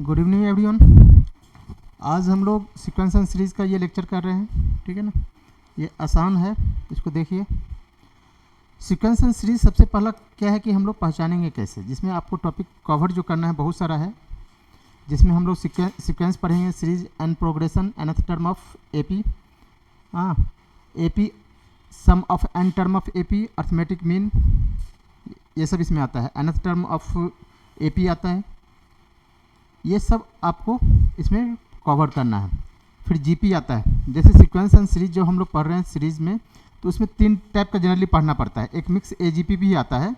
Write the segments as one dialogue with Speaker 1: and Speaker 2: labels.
Speaker 1: Good evening everyone. आज हम लोग सीक्वेंस एंड सीरीज़ का ये लेक्चर कर रहे हैं, ठीक है ना। ये आसान है, इसको देखिए। सीक्वेंस एंड सीरीज़ सबसे पहला क्या है कि हम लोग पहचानेंगे कैसे, जिसमें आपको टॉपिक कवर जो करना है बहुत सारा है, जिसमें हम लोग सीक्वेंस पढ़ेंगे, series and progression, nth term of AP, AP sum of n term of AP, arithmetic mean, ये सब इसमें आता है। एनथ टर्म ऑफ एपी आता है, ये सब आपको इसमें कवर करना है। फिर जीपी आता है। जैसे सीक्वेंस एंड सीरीज जो हम लोग पढ़ रहे हैं सीरीज़ में, तो उसमें 3 टाइप का जनरली पढ़ना पड़ता है। एक मिक्स एजीपी भी आता है,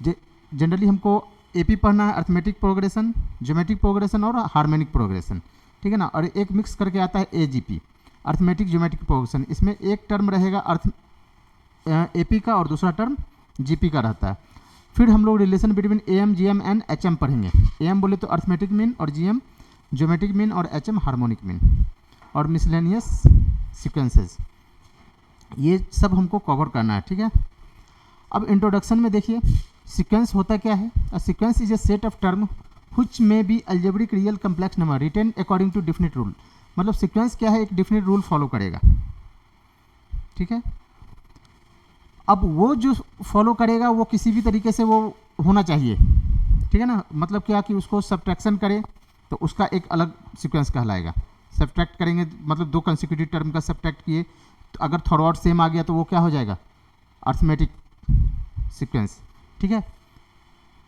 Speaker 1: जनरली हमको एपी पढ़ना है, अर्थमेटिक प्रोग्रेशन, ज्योमेट्रिक प्रोग्रेशन और हार्मोनिक प्रोग्रेशन, ठीक है ना। और एक मिक्स करके आता है एजीपी, अर्थमेटिक ज्योमेट्रिक प्रोग्रेशन। इसमें एक टर्म रहेगा एपी का और दूसरा टर्म जीपी का रहता है। फिर हम लोग relation between M, GM and HM पढ़ेंगे। एम बोले तो अर्थमेटिक मीन, और जीएम ज्योमेट्रिक मीन, और एचएम हार्मोनिक मीन, और मिसलेनियस सीक्वेंसेस, ये सब हमको कवर करना है, ठीक है। अब इंट्रोडक्शन में देखिए, सीक्वेंस होता क्या है। A sequence is a set of term which may be algebraic real complex number written according to definite rule. मतलब सीक्वेंस क्या है, एक डिफिनिट रूल फॉलो करेगा, ठीक है। अब वो जो फॉलो करेगा वो किसी भी तरीके से वो होना चाहिए, ठीक है ना। मतलब क्या कि उसको सब्ट्रैक्शन करे तो उसका एक अलग सीक्वेंस कहलाएगा। सब्ट्रैक्ट करेंगे मतलब 2 कंसेक्यूटिव टर्म का सब्ट्रैक्ट किए, तो अगर थॉरवर्ड सेम आ गया तो वो क्या हो जाएगा, अर्थमेटिक सीक्वेंस, ठीक है।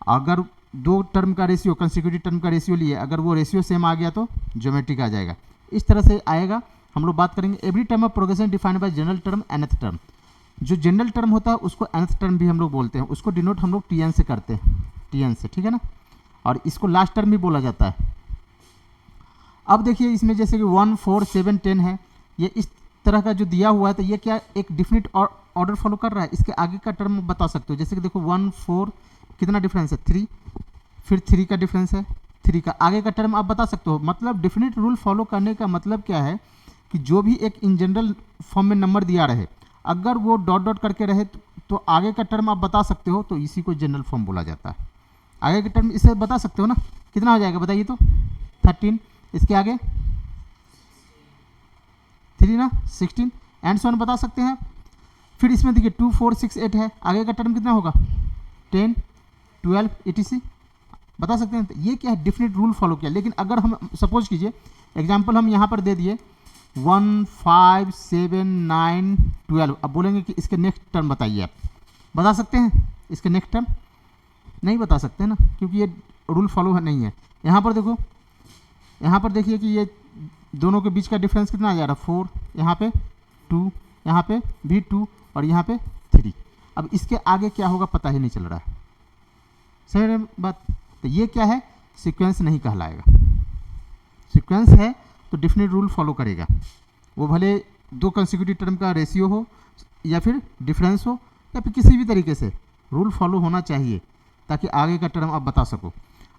Speaker 1: अगर 2 टर्म का रेशियो, कंसेक्यूटिव टर्म का रेशियो लिए, अगर वो रेशियो सेम आ गया तो ज्योमेट्रिक आ जाएगा। इस तरह से आएगा। हम लोग बात करेंगे every term of progression defined by general term nth term. जो जनरल टर्म होता है उसको nth टर्म भी हम लोग बोलते हैं, उसको डिनोट हम लोग tn से करते हैं, tn से, ठीक है ना। और इसको लास्ट टर्म भी बोला जाता है। अब देखिए इसमें जैसे कि 1, 4, 7, 10 है, ये इस तरह का जो दिया हुआ है, तो ये क्या एक डिफिनिट ऑर्डर फॉलो कर रहा है। इसके आगे का टर्म बता सकते हो, जैसे कि देखो 1, 4 कितना डिफरेंस है, 3, फिर 3 का डिफरेंस है, 3 का आगे का टर्म आप बता सकते हो। मतलब डिफिनिट रूल फॉलो करने का मतलब क्या है कि जो भी एक इन जनरल फॉर्म में नंबर दिया रहे, अगर वो डॉट डॉट करके रहे तो आगे का टर्म आप बता सकते हो, तो इसी को जनरल फॉर्म बोला जाता है। आगे का टर्म इसे बता सकते हो ना, कितना हो जाएगा बताइए तो, 13, इसके आगे 3 ना, 16 एंड सो ऑन बता सकते हैं। फिर इसमें देखिए 2, 4, 6, 8 है, आगे का टर्म कितना होगा, 10, 12 etc बता सकते हैं। ये क्या है, डिफिनिट रूल फॉलो किया। लेकिन अगर हम सपोज कीजिए एग्जाम्पल हम यहाँ पर दे दिए 1, 5, 7, 9, 12, अब बोलेंगे कि इसके नेक्स्ट टर्म बताइए। आप बता सकते हैं इसके नेक्स्ट टर्म, नहीं बता सकते ना, क्योंकि ये रूल फॉलो नहीं है। यहाँ पर देखो, यहाँ पर देखिए कि ये दोनों के बीच का डिफरेंस कितना आ जा रहा है, 4, यहाँ पे 2, यहाँ पे भी 2, और यहाँ पे 3। अब इसके आगे क्या होगा पता ही नहीं चल रहा है, सही है बात। तो ये क्या है, सीक्वेंस नहीं कहलाएगा। सीक्वेंस है तो डिफिनिट रूल फॉलो करेगा, वो भले 2 कंसेक्यूटिव टर्म का रेशियो हो, या फिर डिफरेंस हो, या फिर किसी भी तरीके से रूल फॉलो होना चाहिए, ताकि आगे का टर्म आप बता सको।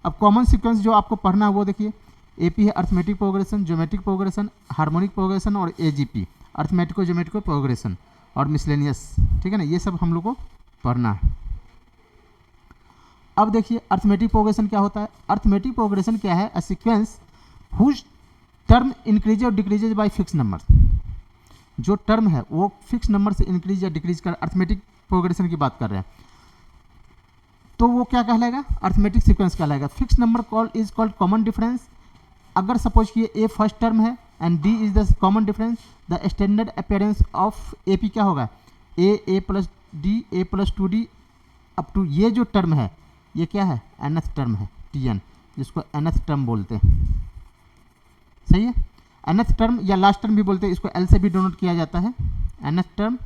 Speaker 1: अब कॉमन सीक्वेंस जो आपको पढ़ना है वो देखिए, एपी है arithmetic progression, geometric progression, harmonic progression, और एजीपी अर्थमेटिको ज्योमेट्रिको प्रोग्रेशन, और मिसलेनियस, ठीक है ना। ये सब हम लोग को पढ़ना है। अब देखिए अर्थमेटिक प्रोग्रेशन क्या होता है। अर्थमेटिक प्रोग्रेशन क्या है, a sequence whose term increase और डिक्रीजेज बाय फिक्स नंबर। जो टर्म है वो फिक्स नंबर से इंक्रीज या डिक्रीज कर, अर्थमेटिक प्रोग्रेशन की बात कर रहे हैं, तो वो क्या कहलाएगा, अर्थमेटिक सीक्वेंस कहलाएगा। Fix number is called common difference. अगर सपोज कि ए फर्स्ट टर्म है and D is the common difference, the standard appearance of A P क्या होगा, A plus D, A plus 2d up to ये जो term है ये क्या है, nth टर्म है, tn, जिसको nth टर्म बोलते हैं, सही है। nth टर्म या लास्ट टर्म भी बोलते हैं, इसको l से भी डिनोट किया जाता है। nth टर्म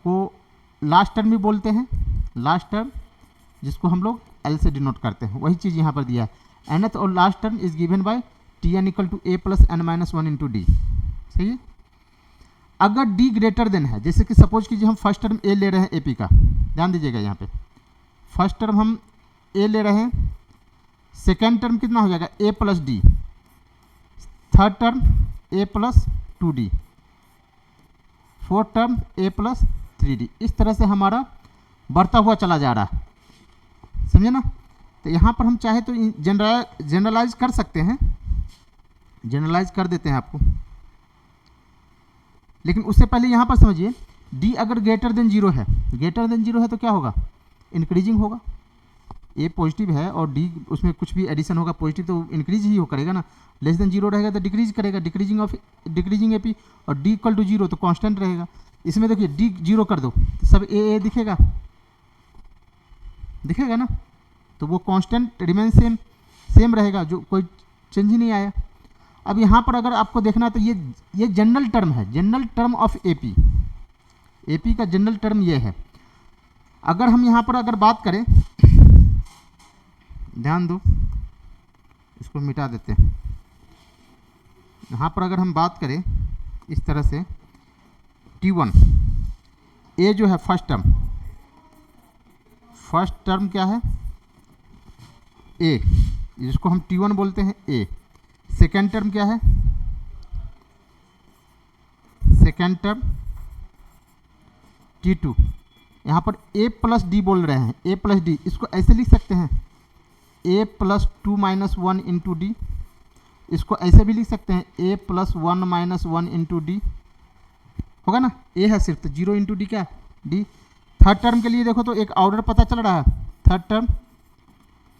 Speaker 1: को लास्ट टर्म भी बोलते हैं, लास्ट टर्म जिसको हम लोग l से डिनोट करते हैं, वही चीज़ यहाँ पर दिया है। nth और last term is given by tn equal to a plus n minus 1 into D, सही है। अगर d ग्रेटर देन है, जैसे कि सपोज कीजिए हम फर्स्ट टर्म a ले रहे हैं एपी का, ध्यान दीजिएगा यहाँ पे फर्स्ट टर्म हम a ले रहे हैं, सेकेंड टर्म कितना हो जाएगा a plus D, third term a plus 2d, fourth term a plus 3d। इस तरह से हमारा बढ़ता हुआ चला जा रहा है, समझे ना। तो यहाँ पर हम चाहे तो जनरलाइज कर सकते हैं, जनरलाइज कर देते हैं आपको, लेकिन उससे पहले यहाँ पर समझिए डी अगर ग्रेटर देन जीरो है, ग्रेटर देन जीरो है तो क्या होगा, इंक्रीजिंग होगा। ए पॉजिटिव है और डी उसमें कुछ भी एडिशन होगा पॉजिटिव तो इंक्रीज ही हो करेगा ना, लेस देन जीरो रहेगा तो डिक्रीज करेगा, डिक्रीजिंग एपी, और डी इक्वल टू जीरो तो कांस्टेंट रहेगा। इसमें देखिए डी जीरो कर दो तो सब ए दिखेगा, दिखेगा ना, तो वो कांस्टेंट रिमेन सेम रहेगा, जो कोई चेंज ही नहीं आया। अब यहाँ पर अगर आपको देखना है तो ये जनरल टर्म है, general term of AP, AP का जनरल टर्म ये है। अगर हम यहाँ पर अगर बात करें, ध्यान दो, इसको मिटा देते हैं। यहाँ पर अगर हम बात करें इस तरह से T1, ए जो है फर्स्ट टर्म क्या है, ए, जिसको हम T1 बोलते हैं ए। सेकेंड टर्म क्या है, सेकेंड टर्म T2। यहाँ पर a प्लस डी बोल रहे हैं, a प्लस डी, इसको ऐसे लिख सकते हैं a plus 2 minus 1 into D, इसको ऐसे भी लिख सकते हैं a plus 1 minus 1 into D, होगा ना, a है सिर्फ तो 0 इंटू डी क्या d। थर्ड टर्म के लिए देखो तो एक ऑर्डर पता चल रहा है, third term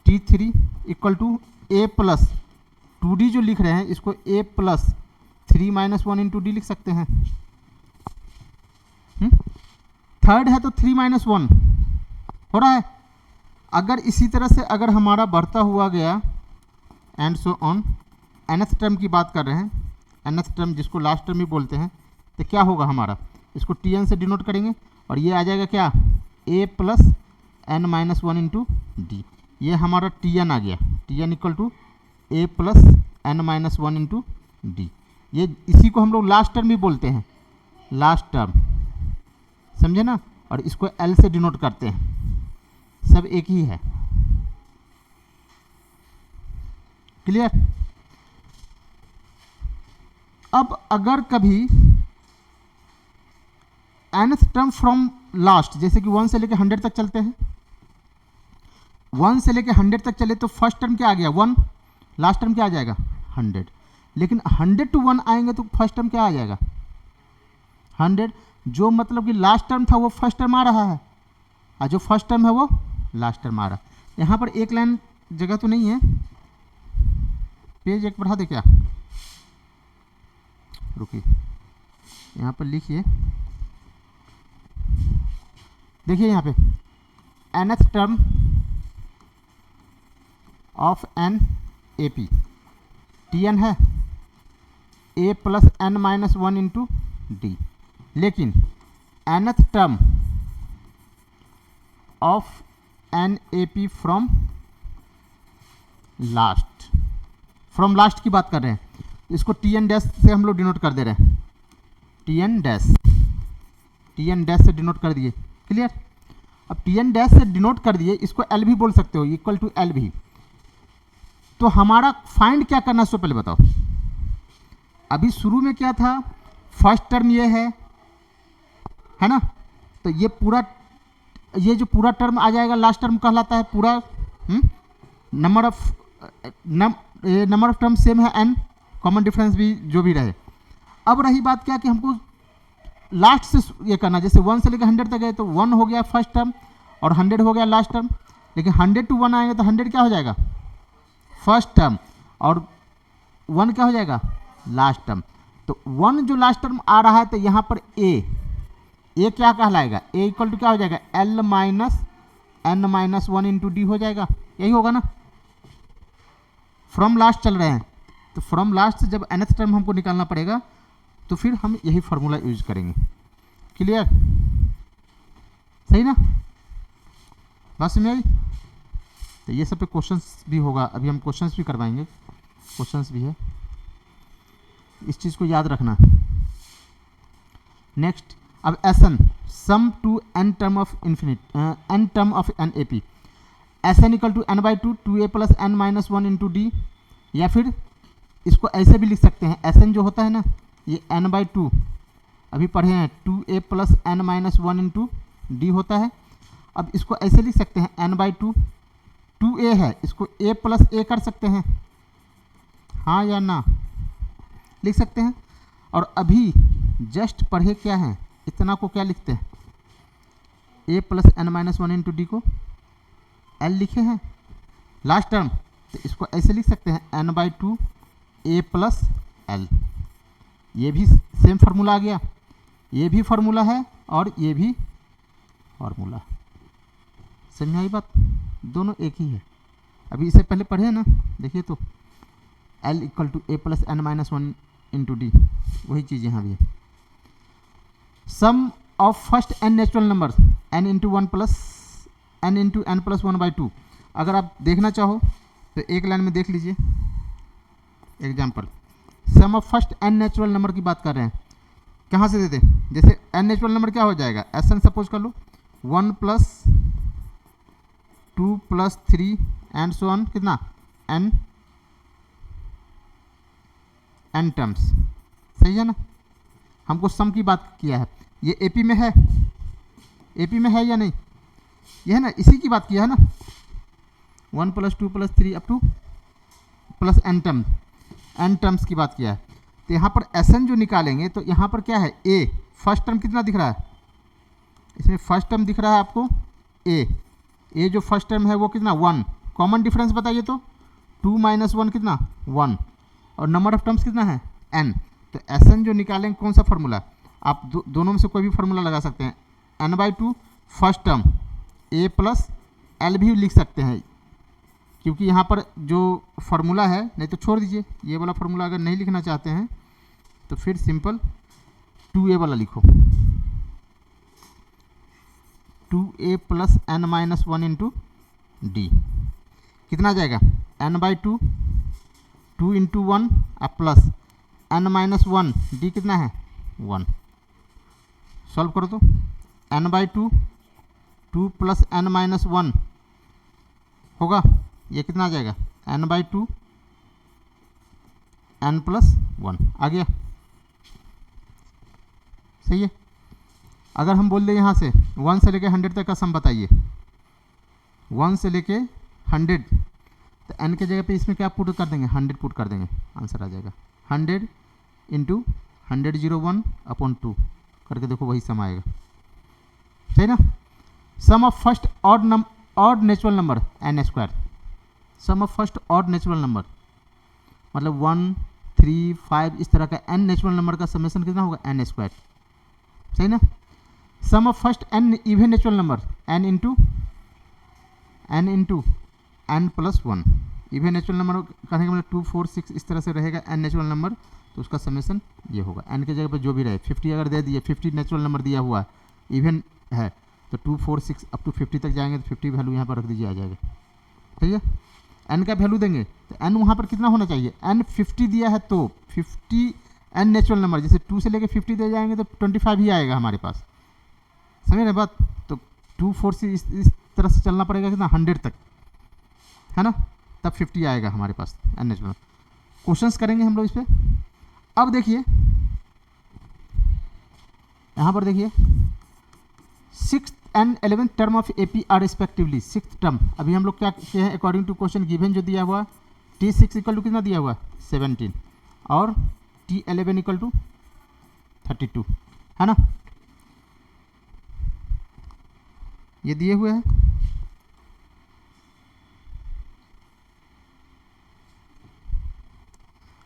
Speaker 1: T3 equal to a plus 2d जो लिख रहे हैं इसको a plus 3 minus 1 into D लिख सकते हैं। थर्ड है तो 3 माइनस 1 हो रहा है। अगर इसी तरह से अगर हमारा बढ़ता हुआ गया and so on, nth term की बात कर रहे हैं, nth टर्म जिसको लास्ट टर्म भी बोलते हैं, तो क्या होगा हमारा, इसको Tn से डिनोट करेंगे और ये आ जाएगा क्या, a plus n minus 1 into D, ये हमारा Tn आ गया, Tn equal to a plus n minus 1 into D. ये इसी को हम लोग लास्ट टर्म भी बोलते हैं, लास्ट टर्म, समझे ना, और इसको L से डिनोट करते हैं, सब एक ही है। क्लियर। अब अगर कभी nth टर्म फ्रॉम लास्ट, जैसे कि 1 से लेके 100 तक चलते हैं, 1 से लेके 100 तक चले तो फर्स्ट टर्म क्या आ गया 1, लास्ट टर्म क्या आ जाएगा 100, लेकिन 100 to 1 आएंगे तो फर्स्ट टर्म क्या आ जाएगा 100, जो मतलब कि लास्ट टर्म था वो फर्स्ट टर्म आ रहा है और जो फर्स्ट टर्म है वो लास्ट टर्म आ रहा है। यहाँ पर एक लाइन जगह तो नहीं है, पेज एक बढ़ा दे क्या, रुकिए, यहाँ पर लिखिए, देखिए यहाँ पे nth term of an A P, Tn है a plus n minus 1 into D, लेकिन nth term of an A P from last, from last की बात कर रहे हैं, इसको Tn डैश से हम लोग डिनोट कर दे रहे हैं, Tn डैश से डिनोट कर दिए। क्लियर। अब Tn डैश से डिनोट कर दिए, इसको L भी बोल सकते हो, इक्वल टू L भी। तो हमारा फाइंड क्या करना है उससे पहले बताओ, अभी शुरू में क्या था, फर्स्ट टर्म ये है ना, तो ये पूरा, ये जो पूरा टर्म आ जाएगा लास्ट टर्म कहलाता है पूरा। नंबर ऑफ टर्म सेम है n, कॉमन डिफरेंस भी जो भी रहे। अब रही बात क्या कि हमको लास्ट से ये करना, जैसे 1 से लेकर 100 तक गए तो 1 हो गया फर्स्ट टर्म और 100 हो गया लास्ट टर्म, लेकिन 100 to 1 आएंगे तो 100 क्या हो जाएगा फर्स्ट टर्म और 1 क्या हो जाएगा लास्ट टर्म। तो 1 जो लास्ट टर्म आ रहा है तो यहाँ पर a क्या कहलाएगा, a इक्वल टू क्या हो जाएगा L minus n minus 1 into D हो जाएगा, यही होगा ना। फ्रॉम लास्ट चल रहे हैं तो फ्रॉम लास्ट से जब nth टर्म हमको निकालना पड़ेगा तो फिर हम यही फार्मूला यूज करेंगे। क्लियर, सही ना, बात समझ आई। तो ये सब पे क्वेश्चंस भी होगा, अभी हम क्वेश्चंस भी करवाएंगे, क्वेश्चंस भी है, इस चीज़ को याद रखना। नेक्स्ट, अब Sn sum to n term of n term of an A P, Sn equal to n/2 2a plus n minus 1 into D, या फिर इसको ऐसे भी लिख सकते हैं, Sn जो होता है ना ये n/2 अभी पढ़े हैं 2a plus n minus 1 into D होता है। अब इसको ऐसे लिख सकते हैं n/2 2a है, इसको a प्लस a कर सकते हैं, हाँ या ना, लिख सकते हैं। और अभी जस्ट पढ़े क्या है, इतना को क्या लिखते हैं, a plus n minus one into D को l लिखे हैं लास्ट टर्म, तो इसको ऐसे लिख सकते हैं n/2 a प्लस l। ये भी सेम फार्मूला आ गया, ये भी फार्मूला है और ये भी फार्मूला। समझ आई बात, दोनों एक ही है। अभी इससे पहले पढ़े ना, देखिए तो l equal to a plus n minus one into d, वही चीज़ यहाँ भी है। Sum of first n natural number n into one plus n into n plus 1/2। अगर आप देखना चाहो तो एक लाइन में देख लीजिए example. Sum of first n natural number की बात कर रहे हैं, कहाँ से देते हैं, जैसे n नेचुरल नंबर क्या हो जाएगा, एस एन सपोज कर लो 1 plus 2 plus 3 and so on, कितना n टर्म्स, सही है ना। हमको सम की बात किया है, ये एपी में है, एपी में है या नहीं, ये है ना, इसी की बात किया है ना, 1 plus 2 plus 3 up to plus n terms की बात किया है। तो यहाँ पर एन जो निकालेंगे तो यहाँ पर क्या है, a फर्स्ट टर्म कितना दिख रहा है, इसमें फर्स्ट टर्म दिख रहा है आपको a जो फर्स्ट टर्म है वो कितना 1, कॉमन डिफरेंस बताइए तो 2 माइनस 1 कितना 1, और नंबर ऑफ टर्म्स कितना है n। तो एन जो निकालेंगे कौन सा फार्मूला, आप दोनों में से कोई भी फार्मूला लगा सकते हैं, n/2 first term a plus l भी लिख सकते हैं, क्योंकि यहाँ पर जो फार्मूला है, नहीं तो छोड़ दीजिए, ये वाला फार्मूला अगर नहीं लिखना चाहते हैं तो फिर सिंपल 2a वाला लिखो, 2a plus n minus one into D, कितना आ जाएगा n/2 2 इंटू 1 अब plus n minus one, D कितना है 1, सॉल्व करो तो n/2 2 plus n minus one होगा, ये कितना आ जाएगा n/2 n प्लस 1 आ गया, सही है। अगर हम बोल दें यहाँ से 1 से लेके 100 तक का सम बताइए, 1 से लेके 100, तो n के जगह पे इसमें क्या पुट कर देंगे, 100 पुट कर देंगे, आंसर आ जाएगा 100 इंटू 100 अपॉन 2 करके देखो, वही सम आएगा, सही ना। Sum of first odd natural number n², sum of first odd natural number मतलब 1 3 5 इस तरह का n नेचुरल नंबर का समेशन कितना होगा n², सही ना। Sum of first n even natural number n into n plus 1, even natural number कहने का मतलब 2 4 6 इस तरह से रहेगा n नेचुरल नंबर, तो उसका समेशन ये होगा, n के जगह पे जो भी रहे, 50 अगर दे दिए, 50 नेचुरल नंबर दिया हुआ है, इवन है तो 2 4 6 अप टू 50 तक जाएंगे तो 50 वैल्यू यहाँ पर रख दीजिए, आ जाएगा, ठीक है। n का वैल्यू देंगे तो n वहाँ पर कितना होना चाहिए, n 50 दिया है तो 50 n नेचुरल नंबर, जैसे 2 से लेके 50 दे जाएंगे तो 25 ही आएगा हमारे पास, समझ रहे बात। तो 2 4 से इस तरह से चलना पड़ेगा कितना 100 तक, है ना, तब 50 आएगा हमारे पास n नेचुरल। क्वेश्चंस करेंगे हम लोग इस पर। अब देखिए यहाँ पर देखिए 6th and 11th term of AP are respectively, 6th term अभी हम लोग क्या किए हैं, अकॉर्डिंग टू क्वेश्चन गिवन जो दिया हुआ T6 इक्वल टू कितना दिया हुआ 17 और T11 इक्वल टू 32, है ना, ये दिए हुए हैं।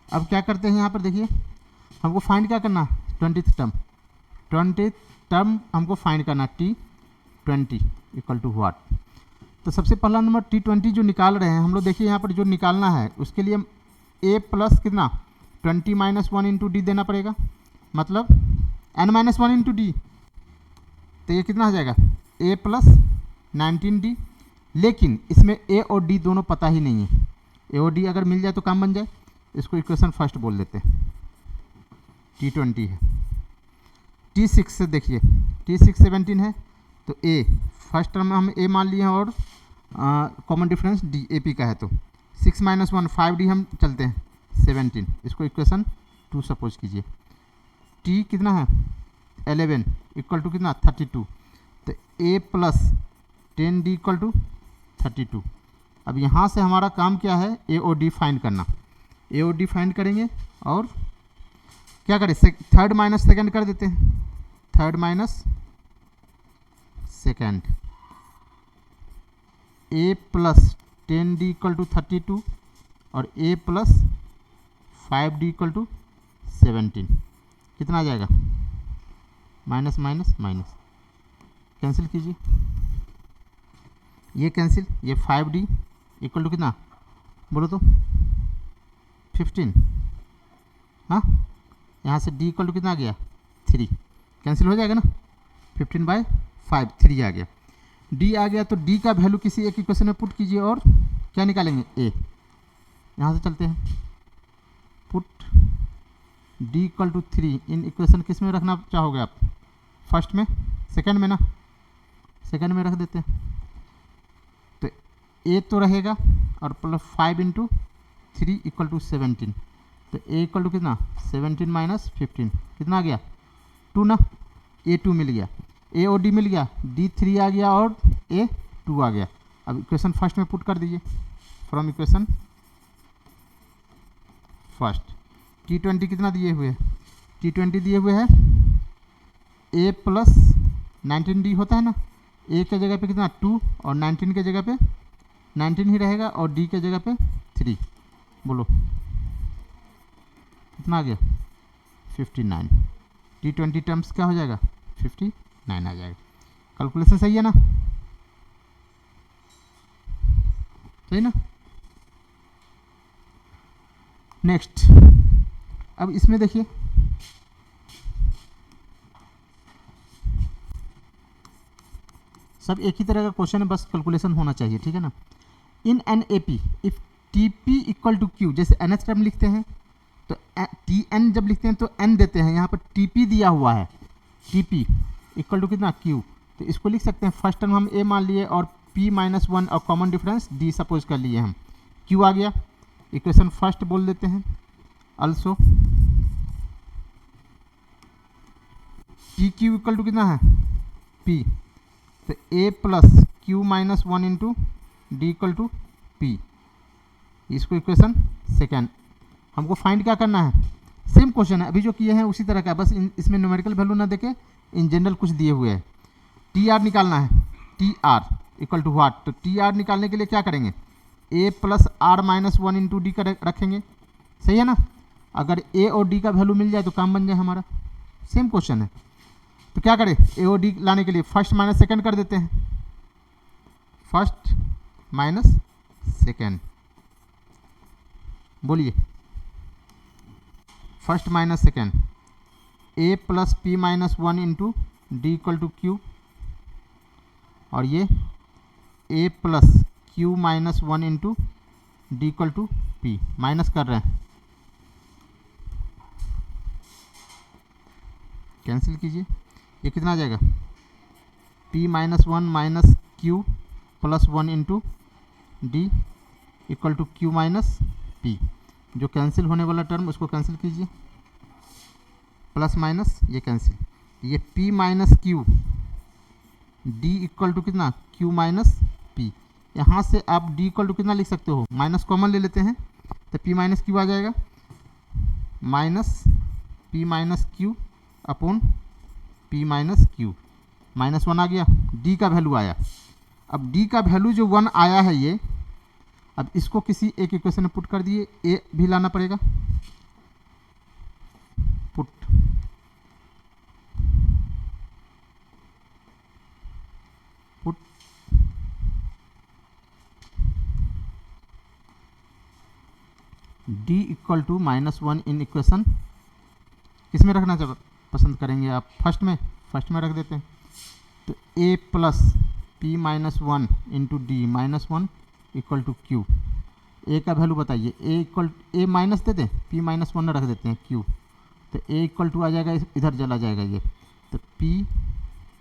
Speaker 1: अब क्या करते हैं यहाँ पर देखिए, हमको फाइंड क्या करना, 20th टर्म हमको फाइंड करना, T20 इक्वल टू व्हाट। तो सबसे पहला नंबर T20 जो निकाल रहे हैं हम लोग, देखिए यहाँ पर जो निकालना है उसके लिए a प्लस कितना 20 माइनस 1 इंटू डी देना पड़ेगा, मतलब n माइनस 1 इंटू डी, तो ये कितना हो जाएगा a प्लस 19d। लेकिन इसमें a और d दोनों पता ही नहीं है, a और d अगर मिल जाए तो काम बन जाए, इसको इक्वेशन फर्स्ट बोल देते हैं, T20 है। T6 से देखिए, T6 17 है तो a फर्स्ट टर्म में हम a मान लिए हैं और कॉमन डिफरेंस d AP का है, तो 6 माइनस 1 5d हम चलते हैं 17, इसको इक्वेशन 2 सपोज कीजिए। T कितना है 11 इक्वल टू कितना 32, तो a plus 10d equal to 32, अब यहाँ से हमारा काम क्या है, ए ओ डी फाइंड करना। ए ओ डी फाइंड करेंगे और क्या करें, थर्ड माइनस सेकेंड कर देते हैं, third minus second. A plus 10 D equal to 32 और A plus 5 D equal to 17, कितना आ जाएगा, माइनस माइनस माइनस, कैंसिल कीजिए, ये कैंसिल, ये 5d इक्वल टू कितना बोलो तो 15, हाँ यहाँ से d इक्वल टू कितना आ गया 3, कैंसिल हो जाएगा ना, 15/5 3 आ गया, d आ गया। तो d का वैल्यू किसी एक इक्वेशन में पुट कीजिए और क्या निकालेंगे, a। यहाँ से चलते हैं, put d equal to 3 in equation किस में रखना चाहोगे आप, फर्स्ट में, सेकंड में ना, सेकंड में रख देते हैं। तो a तो रहेगा और प्लस 5 इंटू 3 इक्वल टू 17, तो a इक्वल टू कितना 17 माइनस 15 कितना आ गया 2 ना, a 2 मिल गया, a और d मिल गया, d 3 आ गया और a 2 आ गया। अब इक्वेशन फर्स्ट में पुट कर दीजिए, फ्रॉम इक्वेशन फर्स्ट। T20 कितना दिए हुए है, T20 दिए हुए है a प्लस 19d होता है ना, a के जगह पे कितना 2 और 19 के जगह पे 19 ही रहेगा और d के जगह पे 3, बोलो कितना आ गया 59, T20 टर्म्स क्या हो जाएगा 59 आ जाएगा। कैलकुलेशन सही है ना, सही ना। नेक्स्ट, अब इसमें देखिए सब एक ही तरह का क्वेश्चन है, बस कैलकुलेशन होना चाहिए, ठीक है ना। In an A P if T P equal to Q, जैसे एन एच टर्म लिखते हैं तो टी एन जब लिखते हैं तो एन देते हैं, यहाँ पर टी पी दिया हुआ है, टी पी इक्वल टू कितना क्यू, तो इसको लिख सकते हैं फर्स्ट टर्म हम ए मान लिए और पी माइनस 1 और कॉमन डिफरेंस डी सपोज कर लिए हम, क्यू आ गया, इक्वेशन फर्स्ट बोल देते हैं। Also t q equal to कितना है पी, तो a plus Q minus 1 into D equal to p, इसको इक्वेशन सेकेंड। हमको फाइंड क्या करना है, सेम क्वेश्चन है अभी जो किए हैं उसी तरह का, बस इसमें न्यूमेरिकल वैल्यू ना देके इन जनरल कुछ दिए हुए हैं। टी आर निकालना है, t r equal to what, तो टी आर निकालने के लिए क्या करेंगे, a plus r minus 1 into d रखेंगे, सही है ना। अगर ए और डी का वैल्यू मिल जाए तो काम बन जाए हमारा, सेम क्वेश्चन है। तो क्या करें, ए और डी लाने के लिए फर्स्ट माइनस सेकेंड कर देते हैं, फर्स्ट माइनस सेकेंड, बोलिए first minus second, A plus p minus 1 into D equal to q, और ये a plus Q minus 1 into D equal to p, minus कर रहे हैं, कैंसिल कीजिए, ये कितना आ जाएगा p minus 1 minus Q plus 1 into D equal to Q minus P, जो कैंसिल होने वाला टर्म उसको कैंसिल कीजिए, प्लस माइनस ये कैंसिल, ये p minus Q D equal to कितना q माइनस पी, यहाँ से आप d इक्वल टू कितना लिख सकते हो, माइनस कॉमन ले लेते हैं तो p माइनस क्यू आ जाएगा, minus p minus Q upon p minus Q, minus 1 आ गया, d का वैल्यू आया। अब d का वैल्यू जो 1 आया है ये, अब इसको किसी एक इक्वेशन में पुट कर दिए, a भी लाना पड़ेगा, put put d equal to -1 in equation, किस में रखना पसंद करेंगे आप, फर्स्ट में रख देते हैं, तो a plus p minus 1 into d minus 1 equal to q, a का वैल्यू बताइए, ए इक्वल ए माइनस दे दें, पी माइनस 1 रख देते हैं क्यू, तो ए इक्वल टू आ जाएगा, इधर चला जाएगा ये, तो पी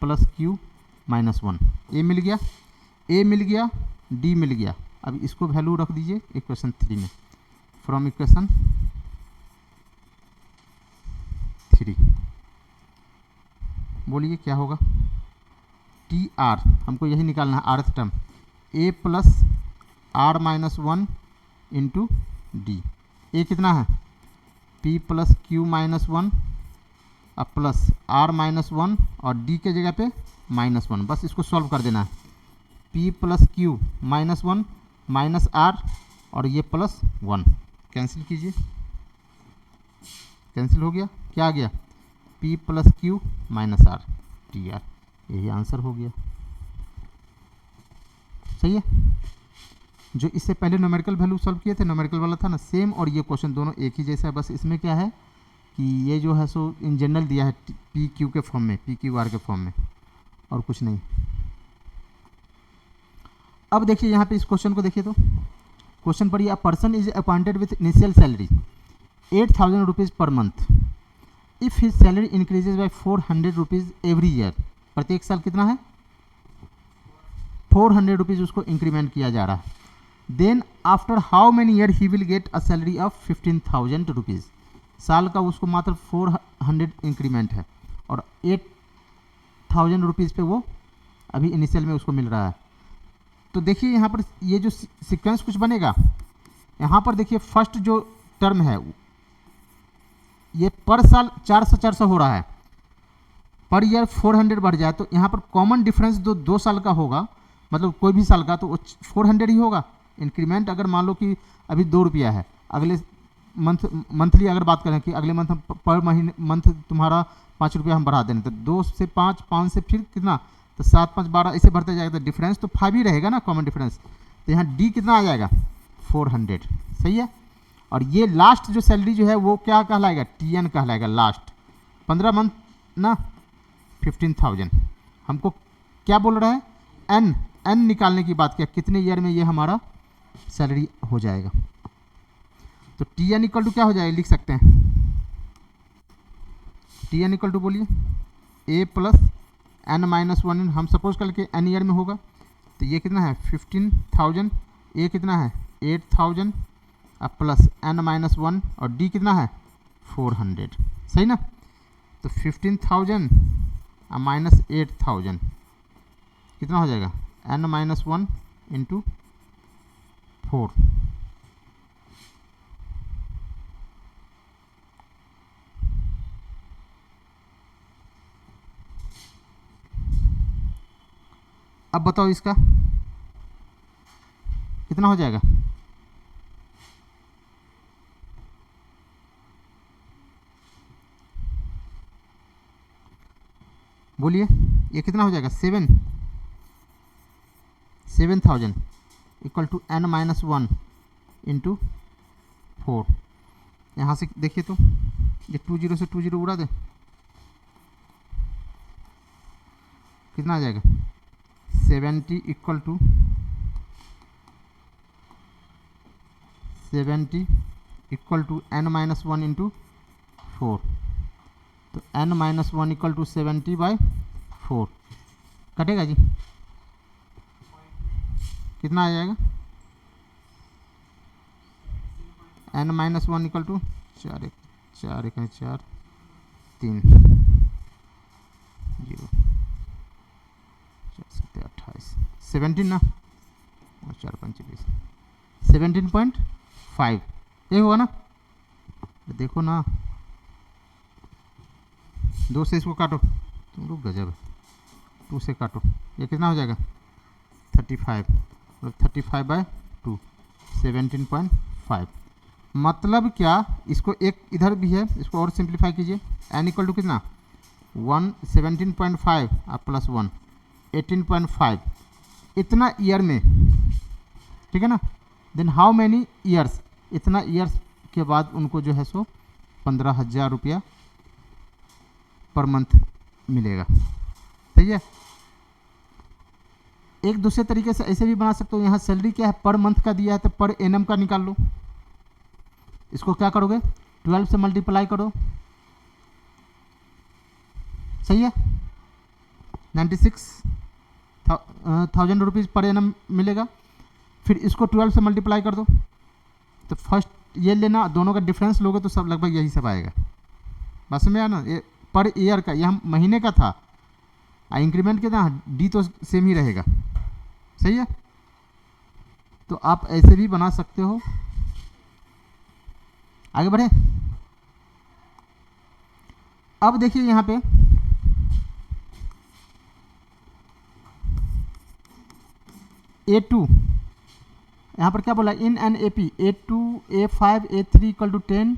Speaker 1: प्लस क्यू माइनस 1, ए मिल गया, डी मिल गया। अब इसको वैल्यू रख दीजिए इक्वेशन 3 में, फ्रॉम इक्वेशन 3 बोलिए क्या होगा, टी आर हमको यही निकालना है, rth term, a plus r minus one into d. A कितना है P plus Q minus one अब प्लस आर माइनस वन और डी के जगह पे माइनस वन। बस इसको सॉल्व कर देना है। P plus Q minus one minus R और ये प्लस वन कैंसिल कीजिए, कैंसिल हो गया। क्या आ गया P plus Q minus R T R, यही आंसर हो गया। सही है। जो इससे पहले न्यूमेरिकल वैल्यू सॉल्व किए थे, न्यूमेरिकल वाला था ना सेम, और ये क्वेश्चन दोनों एक ही जैसा है। बस इसमें क्या है कि ये जो है सो इन जनरल दिया है पी क्यू के फॉर्म में, पी क्यू आर के फॉर्म में, और कुछ नहीं। अब देखिए यहाँ पे इस क्वेश्चन को देखिए तो क्वेश्चन पढ़िए, a person is appointed with initial salary 8,000 rupees per month if his salary increases by 400 rupees every year. प्रत्येक साल कितना है 400 रुपीज़ उसको इंक्रीमेंट किया जा रहा है। Then after how many year he will get a salary of 15,000 rupees. साल का उसको मात्र 400 इंक्रीमेंट है और 8,000 रुपीज़ पे वो अभी इनिशियल में उसको मिल रहा है। तो देखिए यहाँ पर ये जो सीक्वेंस कुछ बनेगा, यहाँ पर देखिए फर्स्ट जो टर्म है ये पर साल 400 हो रहा है, पर ईयर 400 बढ़ जाए तो यहाँ पर कॉमन डिफरेंस दो साल का होगा, मतलब कोई भी साल का तो वो 400 ही होगा। इंक्रीमेंट अगर मान लो कि अभी 2 रुपया है, अगले मंथली अगर बात करें कि अगले मंथ पर महीने मंथ तुम्हारा 5 रुपया हम बढ़ा दें तो 2 से 5, 5 से फिर कितना तो 7, 5, 12 ऐसे बढ़ते जाएगा, तो डिफरेंस तो 5 ही रहेगा ना कॉमन डिफरेंस। तो यहाँ डी कितना आ जाएगा 400। सही है। और ये लास्ट जो सैलरी जो है वो क्या कहलाएगा टी एन कहलाएगा, लास्ट 15 मंथ ना 15,000। हमको क्या बोल रहा है एन, एन निकालने की बात किया, कितने ईयर में ये हमारा सैलरी हो जाएगा। तो टी एन इक्वल टू क्या हो जाएगा, लिख सकते हैं टी एन इक्वल टू बोलिए ए प्लस एन माइनस वन। हम सपोज करके एन ईयर में होगा तो ये कितना है 15,000, ए कितना है 8,000 अब प्लस एन माइनस वन और डी कितना है 400। सही ना। तो 15,000 माइनस 8,000 कितना हो जाएगा एन माइनस वन इंटू 4। अब बताओ इसका कितना हो जाएगा, बोलिए ये कितना हो जाएगा 7,000 equal to N minus one into 4। यहाँ से देखिए तो ये 20 से 20 उड़ा दे, कितना आ जाएगा 70 equal to 70 equal to N minus one into 4। तो N minus one equal to 70/4 कटेगा जी, कितना आ जाएगा N minus one equal to 4 3 0 28 17 ना और 4 5 20 17.5 ये होगा ना। देखो ना 2 से इसको काटो, तुम लोग गजब है, 2 से काटो ये कितना हो जाएगा 35, मतलब 35/2 17.5। मतलब क्या, इसको एक इधर भी है, इसको और सिंप्लीफाई कीजिए। एन इक्वल टू कितना 1 17.5 और प्लस 1 18.5 इतना ईयर में, ठीक है ना। देन हाउ मैनी ईयर्स, इतना ईयर्स के बाद उनको जो है सो 15,000 रुपया पर मंथ मिलेगा। सही है। एक दूसरे तरीके से ऐसे भी बना सकते हो, यहाँ सैलरी क्या है पर मंथ का दिया है तो पर एनम का निकाल लो। इसको क्या करोगे 12 से मल्टीप्लाई करो, सही है 96,000 रुपीज़ पर एनम मिलेगा। फिर इसको 12 से मल्टीप्लाई कर दो, तो फर्स्ट ये लेना, दोनों का डिफरेंस लोगे तो सब लगभग यही सब आएगा। बस में आना ये पर ईयर का, यह महीने का था, इंक्रीमेंट कितना डी तो सेम ही रहेगा। सही है। तो आप ऐसे भी बना सकते हो। आगे बढ़े। अब देखिए यहाँ पे A2, यहाँ पर क्या बोला, in an AP A2 A5 A3 equal to 10,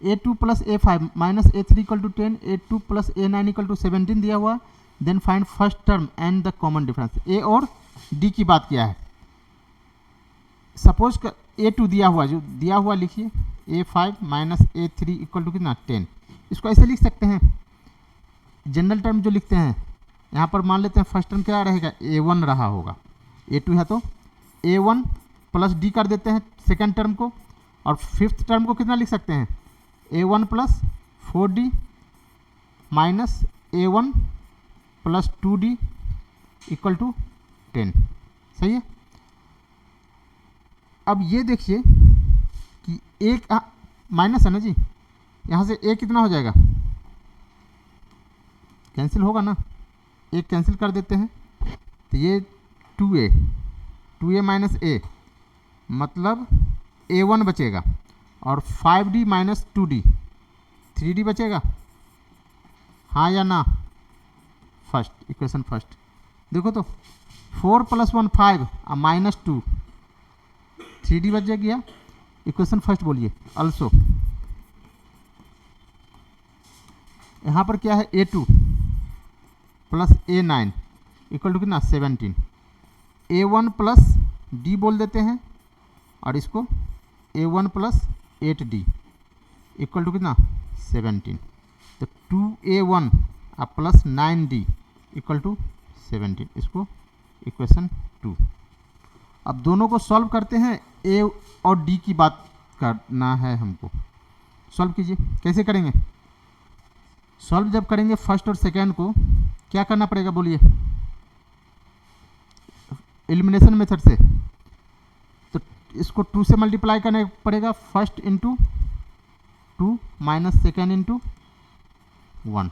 Speaker 1: A2 plus A5 minus A3 equal to 10, A2 plus A9 equal to 17 दिया हुआ। Then find first term and the common difference. A और D की बात किया है। सपोज A2 दिया हुआ, जो दिया हुआ लिखिए A5 minus A3 equal to कितना 10। इसको ऐसे लिख सकते हैं, जनरल टर्म जो लिखते हैं। यहाँ पर मान लेते हैं फर्स्ट टर्म क्या रहेगा, A1 रहा होगा। A2 है तो A1 प्लस D कर देते हैं सेकेंड टर्म को, और फिफ्थ टर्म को कितना लिख सकते हैं, A1 plus 4D minus A1 plus 2D equal to 10। सही है। अब ये देखिए कि एक माइनस है ना जी, यहाँ से A कितना हो जाएगा, कैंसिल होगा ना, एक कैंसिल कर देते हैं तो ये 2A माइनस A मतलब A1 बचेगा, और 5D माइनस 2D 3D बचेगा। हाँ या ना, फर्स्ट इक्वेशन फर्स्ट देखो तो 4 प्लस 1 5 माइनस 2 3D बच गया। इक्वेशन फर्स्ट बोलिए अल्सो। यहाँ पर क्या है, A2 plus A9 equal to कितना 17, A1 प्लस D बोल देते हैं, और इसको A1 plus 8D equal to कितना 17। तो 2A1 plus 9D equal to 17, इसको इक्वेशन 2। अब दोनों को सॉल्व करते हैं, A और D की बात करना है हमको। सॉल्व कीजिए, कैसे करेंगे सॉल्व, जब करेंगे फर्स्ट और सेकेंड को क्या करना पड़ेगा बोलिए, एलिमिनेशन मेथड से। तो इसको 2 से मल्टीप्लाई करना पड़ेगा, first into 2 minus second into 1,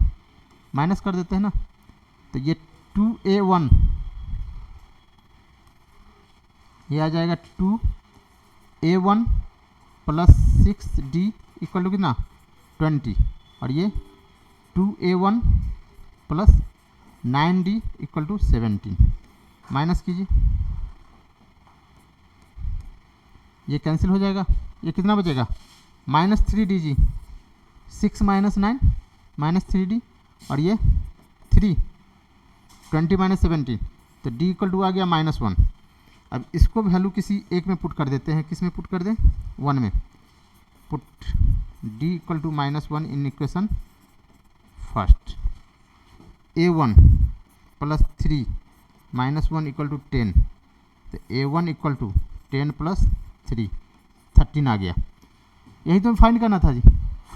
Speaker 1: minus कर देते हैं ना, तो ये 2A1 ये आ जाएगा 2A1 plus 6D equal to कितना 20, और ये 2A1 plus 9D equal to 17। Minus कीजिए, ये कैंसिल हो जाएगा, ये कितना बचेगा माइनस 3D जी, 6 माइनस 9 माइनस 3D, और ये 3 20 माइनस 17, तो D इक्वल टू आ गया -1। अब इसको वैल्यू किसी एक में पुट कर देते हैं, किस में पुट कर दें, 1 में put D equal to -1 in equation first. A1 plus 3 -1 equal to 10, तो A1 इक्वल टू 10 प्लस 3 13 आ गया। यही तो फाइंड करना था जी,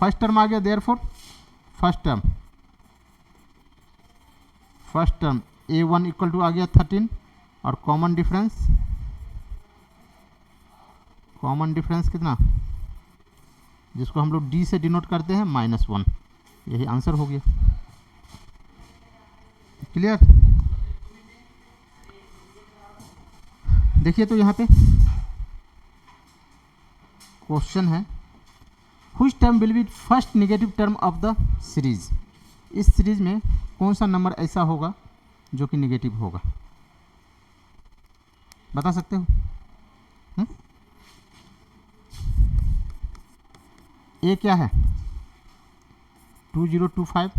Speaker 1: फर्स्ट टर्म आ गया, therefore first term A1 equal to आ गया 13, और कॉमन डिफरेंस कितना, जिसको हम लोग D से डिनोट करते हैं -1, यही आंसर हो गया। क्लियर। देखिए तो यहाँ पे क्वेश्चन है, which term will be first negative term of the series. इस सीरीज में कौन सा नंबर ऐसा होगा जो कि नेगेटिव होगा, बता सकते हो। ए क्या है 2025,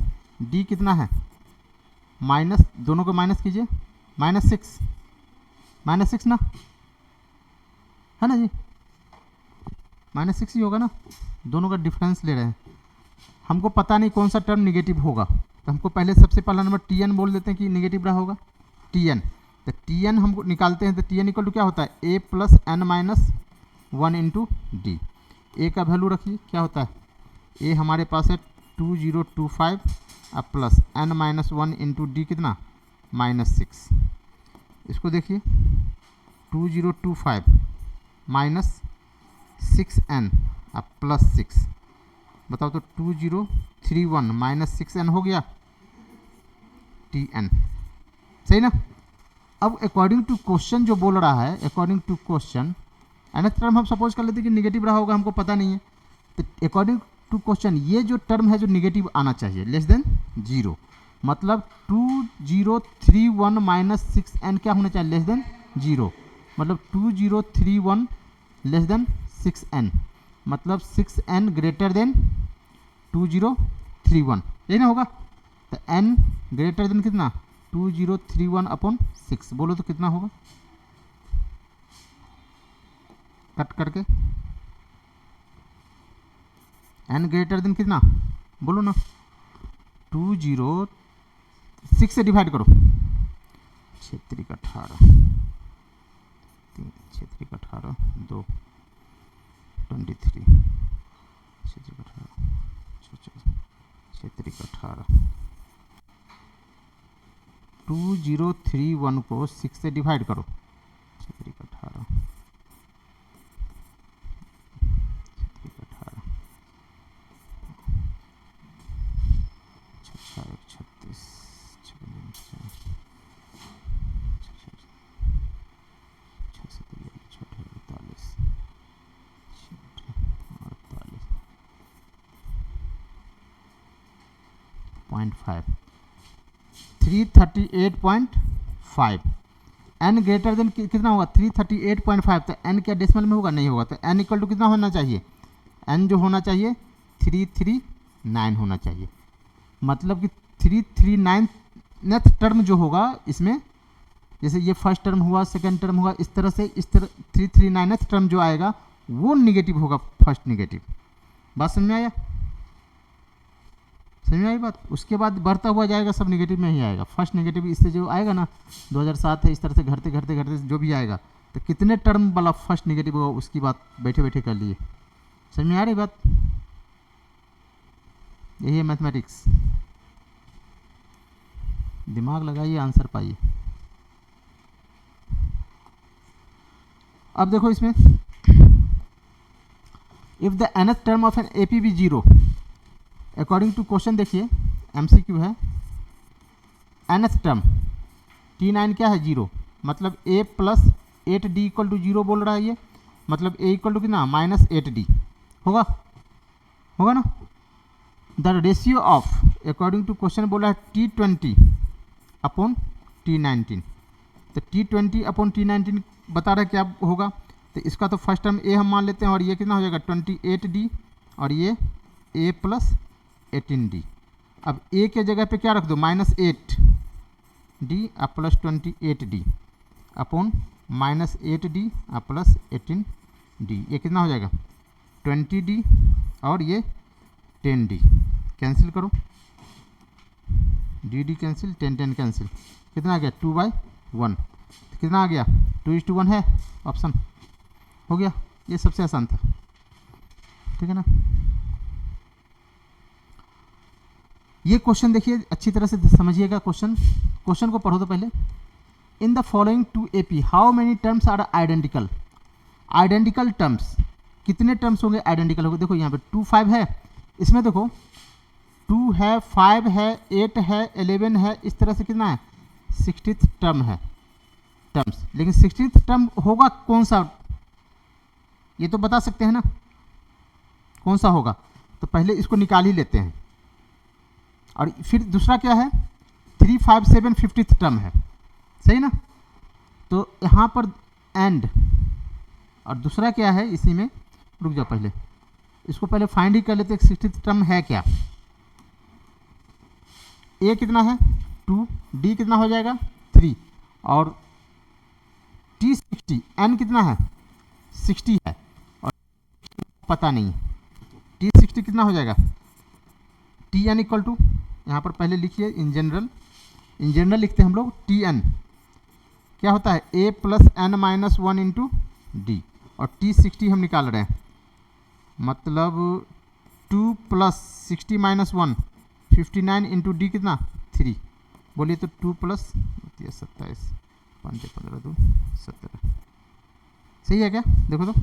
Speaker 1: डी कितना है माइनस, दोनों को माइनस कीजिए, -6 ना, है ना जी, -6 ही होगा ना, दोनों का डिफरेंस ले रहे हैं। हमको पता नहीं कौन सा टर्म निगेटिव होगा, तो हमको पहले सबसे पहला नंबर Tn बोल देते हैं कि निगेटिव रहा होगा, Tn। तो Tn हमको निकालते हैं, तो Tn इक्वल टू क्या होता है, a plus n minus 1 into d. A का वैल्यू रखिए, क्या होता है, ए हमारे पास है 2025 अब plus n minus 1 into D कितना -6। इसको देखिए 2025 माइनस 6n अब प्लस 6, बताओ तो 2031 माइनस 6n हो गया Tn, सही ना। अब अकॉर्डिंग टू क्वेश्चन जो बोल रहा है, according to question nth term हम सपोज कर लेते हैं कि निगेटिव रहा होगा, हमको पता नहीं है, तो अकॉर्डिंग टू क्वेश्चन ये जो टर्म है जो निगेटिव आना चाहिए लेस देन 0, मतलब 2031 माइनस 6n क्या होना चाहिए लेस देन 0, मतलब 2031 लेस देन 6n, मतलब 6n ग्रेटर देन 2031, यही ना होगा। तो n ग्रेटर देन कितना 2031 अपॉन 6, बोलो तो कितना होगा, कट करके n ग्रेटर देन कितना बोलो ना, 206 से डिवाइड करो, 6 का 18, 6 का 18, 2 23, 6 का 18, 2031 को 6 से डिवाइड करो, 6 का 18, 338.5, n ग्रेटर देन कितना होगा 338.5, तो n क्या डेसिमल में होगा, नहीं होगा, तो n इक्वल टू कितना होना चाहिए, n जो होना चाहिए 339 होना चाहिए, मतलब कि 339th टर्म जो होगा इसमें, जैसे ये फर्स्ट टर्म हुआ, सेकंड टर्म हुआ, इस तरह 339th टर्म जो आएगा वो निगेटिव होगा, फर्स्ट निगेटिव। बात समझ में आया, समझ में आई बात। उसके बाद बढ़ता हुआ जाएगा, सब निगेटिव में ही आएगा, फर्स्ट निगेटिव इससे जो आएगा ना 2007 है, इस तरह से घटते घटते घटते जो भी आएगा, तो कितने टर्म वाला फर्स्ट निगेटिव होगा उसकी बात बैठे बैठे कर लिए। समझ में आ रही बात, यही है मैथमेटिक्स, दिमाग लगाइए आंसर पाइए। अब देखो इसमें, if the nth term of an AP be 0, according to question देखिए एमसीक्यू है, nth टर्म T9 क्या है 0, मतलब a plus 8d equal to 0 बोल रहा है ये, मतलब a इक्वल टू कितना माइनस 8d होगा, होगा ना। The ratio of, according to question बोला है T20 अपॉन T19, तो T20 अपॉन T19 बता रहा है क्या होगा, तो इसका तो फर्स्ट टर्म a हम मान लेते हैं, और ये कितना हो जाएगा 28d, और ये a प्लस 18d। अब a के जगह पे क्या रख दो माइनस 8d अब plus 28d upon minus 8d अब प्लस 18d, ये कितना हो जाएगा 20d, और ये 10d, कैंसिल करो, डी कैंसिल, 10 कैंसिल, कितना आ गया 2/1, कितना आ गया 2:1 है, ऑप्शन हो गया। ये सबसे आसान था, ठीक है ना। ये क्वेश्चन देखिए अच्छी तरह से समझिएगा, क्वेश्चन को पढ़ो तो पहले। In the following two AP how many terms are identical, identical terms कितने टर्म्स होंगे, आइडेंटिकल होंगे। देखो यहाँ पे 2 5 है, इसमें देखो 2 है, 5 है, 8 है, 11 है, इस तरह से कितना है 60th टर्म है टर्म्स, लेकिन 60th टर्म होगा कौन सा, ये तो बता सकते हैं ना कौन सा होगा, तो पहले इसको निकाल ही लेते हैं। और फिर दूसरा क्या है 3 5 7 50th टर्म है, सही ना। तो यहाँ पर एंड, और दूसरा क्या है इसी में, रुक जाओ पहले इसको पहले फाइंड ही कर लेते हैं 60th टर्म है क्या। ए कितना है 2, डी कितना हो जाएगा 3, और टी 60, एन कितना है 60 है, और पता नहीं टी 60 कितना हो जाएगा, टी एन इक्वल टू, यहाँ पर पहले लिखिए इन जनरल लिखते हैं हम लोग, टी एन क्या होता है a plus n minus 1 into d, और टी 60 हम निकाल रहे हैं, मतलब 2 प्लस 60 माइनस 1 59 इंटू डी कितना 3, बोलिए तो 2 प्लस 27 5 15 2 17, सही है क्या, देखो तो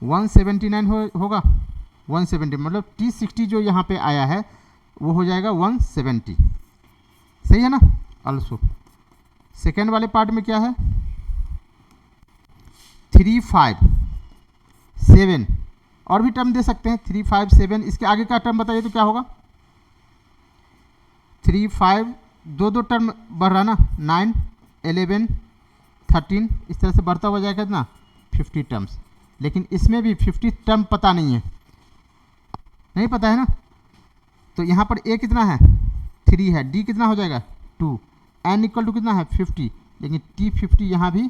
Speaker 1: 179 होगा 170, मतलब T60 जो यहाँ पे आया है वो हो जाएगा 170, सही है ना। ऑल्सो। सेकेंड वाले पार्ट में क्या है, 3 5 7, और भी टर्म दे सकते हैं 3 5 7। इसके आगे का टर्म बताइए तो क्या होगा, 3 5 दो दो टर्म बढ़ रहा ना, 9 11 13, इस तरह से बढ़ता हुआ जाएगा कितना 50 टर्म्स। लेकिन इसमें भी 50 टर्म पता नहीं है, नहीं पता है ना, तो यहाँ पर ए कितना है 3 है, डी कितना हो जाएगा 2, एन इक्वल टू कितना है 50, लेकिन टी 50 यहाँ भी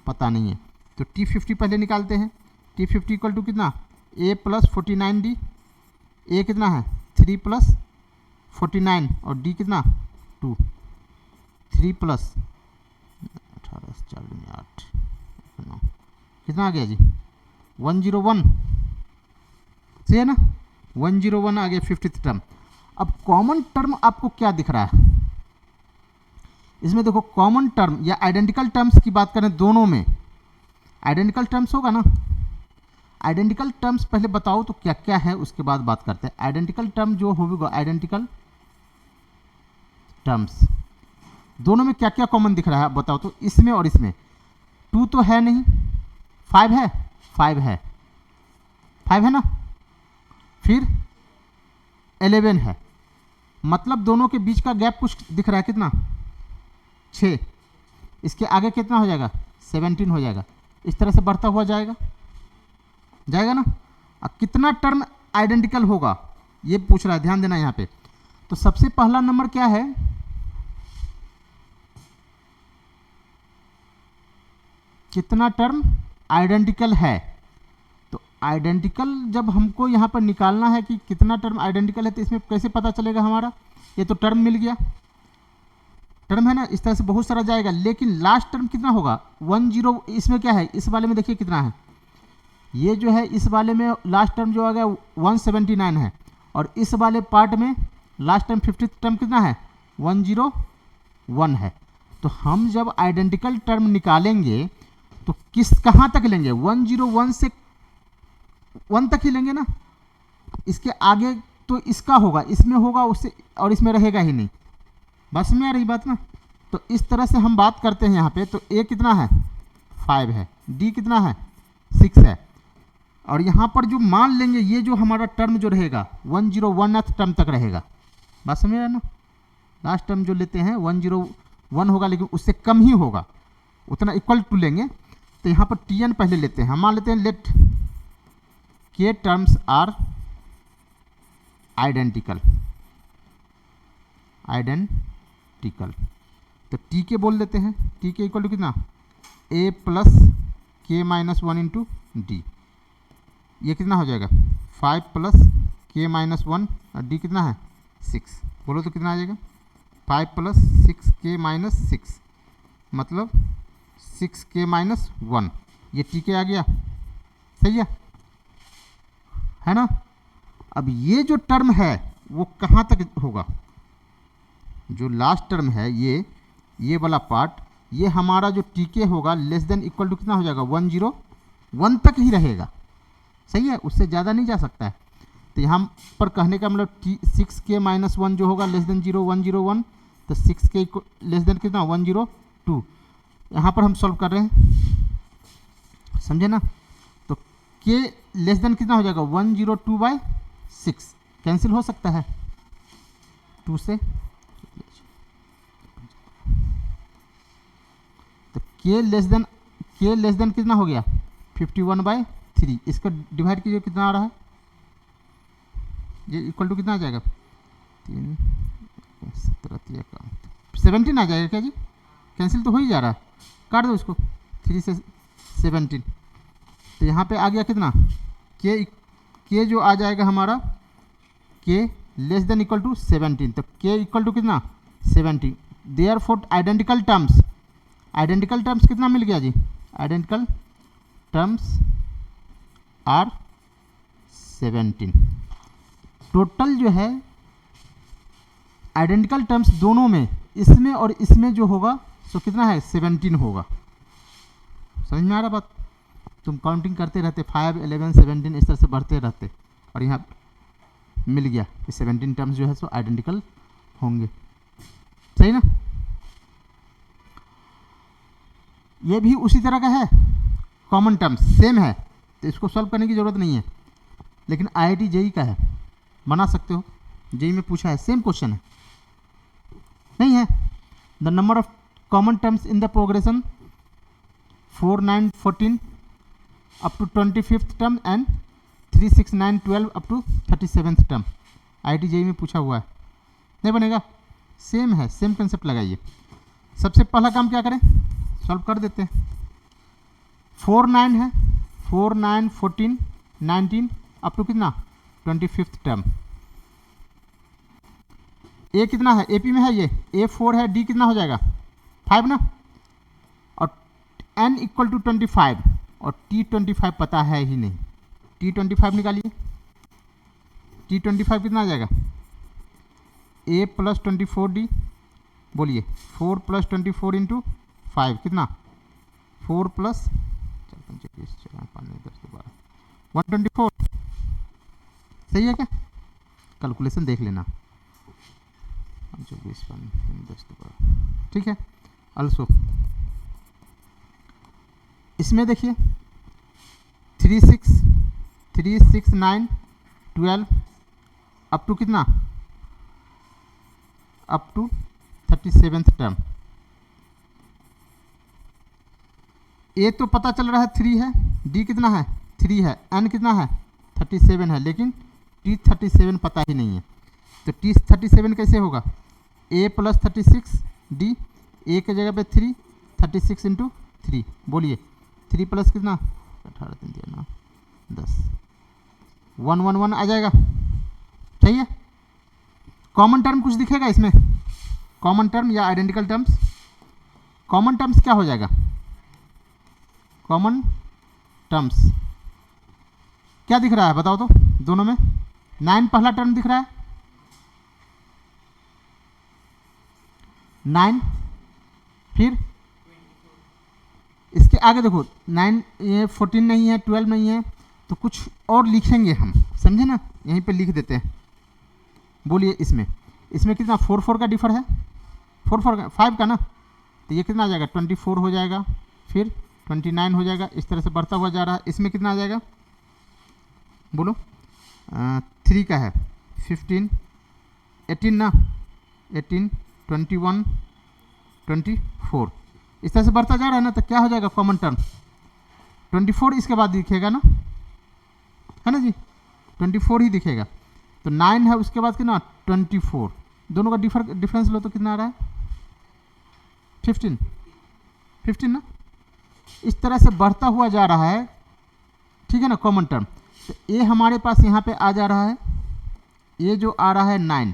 Speaker 1: पता नहीं है। तो टी 50 पहले निकालते हैं, टी 50 इक्वल टू कितना ए प्लस 49 डी, ए कितना है 3 प्लस 49 और डी कितना 2, 3 प्लस 18 4 8 9 कितना आ गया जी 101, सही है ना, 101 आ गया 50th टर्म। अब कॉमन टर्म आपको क्या दिख रहा है इसमें, देखो कॉमन टर्म या आइडेंटिकल टर्म्स की बात करें, दोनों में आइडेंटिकल टर्म्स होगा ना। आइडेंटिकल टर्म्स पहले बताओ तो क्या क्या है, उसके बाद बात करते हैं। आइडेंटिकल टर्म जो होगा, आइडेंटिकल टर्म्स दोनों में क्या क्या कॉमन दिख रहा है बताओ तो, इसमें और इसमें 2 तो है नहीं, 5 है, 5 है, 5 है ना, फिर 11 है, मतलब दोनों के बीच का गैप कुछ दिख रहा है कितना 6, इसके आगे कितना हो जाएगा 17 हो जाएगा, इस तरह से बढ़ता हुआ जाएगा जाएगा ना। अब कितना टर्म आइडेंटिकल होगा ये पूछ रहा है, ध्यान देना यहाँ पे। तो सबसे पहला नंबर क्या है, कितना टर्म आइडेंटिकल है। तो आइडेंटिकल जब हमको यहाँ पर निकालना है कि कितना टर्म आइडेंटिकल है, तो इसमें कैसे पता चलेगा हमारा, ये तो टर्म मिल गया, टर्म है ना, इस तरह से बहुत सारा जाएगा, लेकिन लास्ट टर्म कितना होगा 10। इसमें क्या है, इस वाले में देखिए कितना है, ये जो है इस वाले में लास्ट टर्म जो आ गया 179 है, और इस वाले पार्ट में लास्ट टर्म 50th टर्म कितना है 101 है। तो हम जब आइडेंटिकल टर्म निकालेंगे तो कहाँ तक लेंगे, 101 से 1 तक ही लेंगे ना, इसके आगे तो इसका होगा, इसमें होगा उससे, और इसमें रहेगा ही नहीं। बस में आ रही बात ना। तो इस तरह से हम बात करते हैं यहाँ पे। तो ए कितना है 5 है, डी कितना है 6 है, और यहाँ पर जो मान लेंगे ये जो हमारा टर्म जो रहेगा 101th टर्म तक रहेगा, बात समझ रहे ना। लास्ट टर्म जो लेते हैं 101 होगा, लेकिन उससे कम ही होगा, उतना इक्वल टू लेंगे। तो यहाँ पर टी एन पहले लेते हैं, हम मान लेते हैं लेट के टर्म्स आर आइडेंटिकल, आइडेंटिकल। तो टी के बोल देते हैं, टी के इक्वल टू कितना ए प्लस के माइनस 1 इंटू डी, ये कितना हो जाएगा 5 प्लस के माइनस 1 और डी कितना है 6, बोलो तो कितना आ जाएगा 5 प्लस 6 के माइनस 6, मतलब 6 के माइनस 1, ये टी के आ गया, सही है ना। अब ये जो टर्म है वो कहाँ तक होगा, जो लास्ट टर्म है ये वाला पार्ट, ये हमारा जो टी के होगा लेस देन इक्वल टू कितना हो जाएगा 101 तक ही रहेगा, सही है, उससे ज़्यादा नहीं जा सकता है। तो यहाँ पर कहने का मतलब टी 6 के माइनस 1 जो होगा लेस देन 0 101, तो 6 के लेस देन कितना 102, यहाँ पर हम सॉल्व कर रहे हैं, समझे ना। तो के लेस देन कितना हो जाएगा 102/6, कैंसिल हो सकता है 2 से, तो के लेस देन कितना हो गया 51/3, इसका डिवाइड कीजिए कितना आ रहा है, ये इक्वल टू कितना आ जाएगा 3 17 का 17 आ जाएगा क्या जी, कैंसिल तो हो ही जा रहा है, काट दो इसको 3 से 17। तो यहाँ पे आ गया कितना के जो आ जाएगा हमारा के लेस देन इक्वल टू 17, तो के इक्वल टू कितना 70। देयरफॉर आइडेंटिकल टर्म्स कितना मिल गया जी, आइडेंटिकल टर्म्स आर 17। टोटल जो है आइडेंटिकल टर्म्स दोनों में, इसमें और इसमें जो होगा सो कितना है 17 होगा, समझ में आ रहा बात। तुम काउंटिंग करते रहते 5 11 17 इस तरह से बढ़ते रहते, और यहाँ मिल गया कि 17 टर्म्स जो है सो आइडेंटिकल होंगे, सही ना। ये भी उसी तरह का है, कॉमन टर्म्स सेम है, तो इसको सॉल्व करने की ज़रूरत नहीं है, लेकिन IIT JEE का है, बना सकते हो, JEE में पूछा है, सेम क्वेश्चन है, नहीं है। The number of common terms in the progression 4, 9, 14 up to 25th term and 3, 6, 9, 12 up to 37th term, IIT JEE में पूछा हुआ है, नहीं बनेगा, सेम है, सेम कंसेप्ट लगाइए। सबसे पहला काम क्या करें, सॉल्व कर देते हैं। 4, 9 है, 4, 9, 14, 19 अप टू कितना 25th टर्म। ए कितना है, AP में है ये, A 4 है, D कितना हो जाएगा 5 ना, और N इक्वल टू 25 और T 25 पता है ही नहीं, T 25 निकालिए, T 25 कितना आ जाएगा, A प्लस 24D, बोलिए 4 प्लस 24 इंटू 5 कितना 4 प्लस 124, सही है क्या, कैलकुलेशन देख लेना, 24 ठीक है। अल्सो इसमें देखिए 3, 6, 9, 12 अप टू कितना, अप टू 37th टर्म। ए तो पता चल रहा है 3 है, डी कितना है 3 है, एन कितना है 37 है, लेकिन टी 37 पता ही नहीं है, तो टी 37 कैसे होगा, ए प्लस 36 डी, ए के जगह पे 3, 36 इंटू 3, बोलिए 3 प्लस कितना 18 3 दिया ना 10, 1 1 1 आ जाएगा, सही है। कॉमन टर्म कुछ दिखेगा इसमें, कॉमन टर्म या आइडेंटिकल टर्म्स, कॉमन टर्म्स क्या हो जाएगा, कॉमन टर्म्स क्या दिख रहा है बताओ तो, दोनों में 9 पहला टर्म दिख रहा है, 9 फिर इसके आगे देखो 9, ये 14 नहीं है, 12 नहीं है, तो कुछ और लिखेंगे हम, समझे ना, यहीं पे लिख देते हैं, बोलिए इसमें कितना 4 4 का डिफर है, 4 4 का 5 का ना, तो ये कितना आ जाएगा 24 हो जाएगा, फिर 29 हो जाएगा, इस तरह से बढ़ता हुआ जा रहा है। इसमें कितना आ जाएगा बोलो, 3 का है 15, 18 ना, 18, 21, 24, इस तरह से बढ़ता जा रहा है ना, तो क्या हो जाएगा कॉमन टर्म 24 इसके बाद दिखेगा ना, है ना जी, 24 ही दिखेगा, तो 9 है उसके बाद कितना 24, दोनों का डिफरेंस लो तो कितना आ रहा है 15 ना, इस तरह से बढ़ता हुआ जा रहा है, ठीक है ना कॉमन टर्म। तो ए हमारे पास यहाँ पे आ जा रहा है, ए जो आ रहा है 9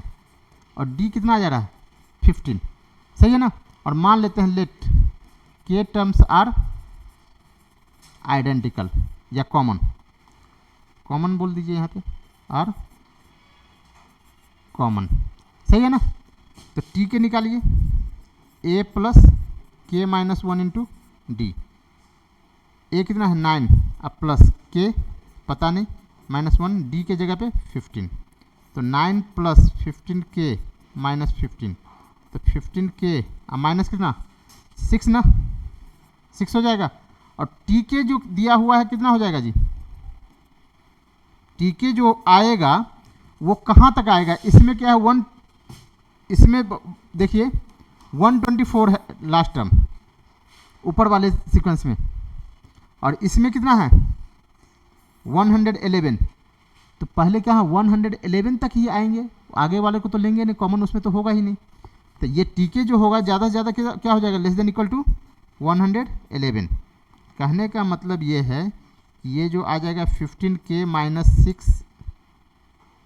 Speaker 1: और डी कितना आ जा रहा है 15, सही है ना। और मान लेते हैं लेट के टर्म्स आर आइडेंटिकल या कॉमन, कॉमन बोल दीजिए यहाँ पे आर कॉमन, सही है ना। तो टी के निकालिए, ए प्लस के माइनस 1 इंटू डी, ए कितना है 9 अब प्लस के पता नहीं माइनस 1, डी के जगह पे 15, तो 9 प्लस 15 के माइनस 15, तो 15 के माइनस कितना 6 ना, 6 हो जाएगा। और टी के जो दिया हुआ है कितना हो जाएगा जी, टी के जो आएगा वो कहाँ तक आएगा, इसमें क्या है 1, इसमें देखिए 124 है लास्ट टर्म ऊपर वाले सीक्वेंस में, और इसमें कितना है 111, तो पहले क्या है 111 तक ही आएंगे, आगे वाले को तो लेंगे नहीं, कॉमन उसमें तो होगा ही नहीं, तो ये टीके जो होगा ज़्यादा से ज़्यादा क्या हो जाएगा, लेस देन इक्वल टू 111। कहने का मतलब ये है कि ये जो आ जाएगा 15 के minus 6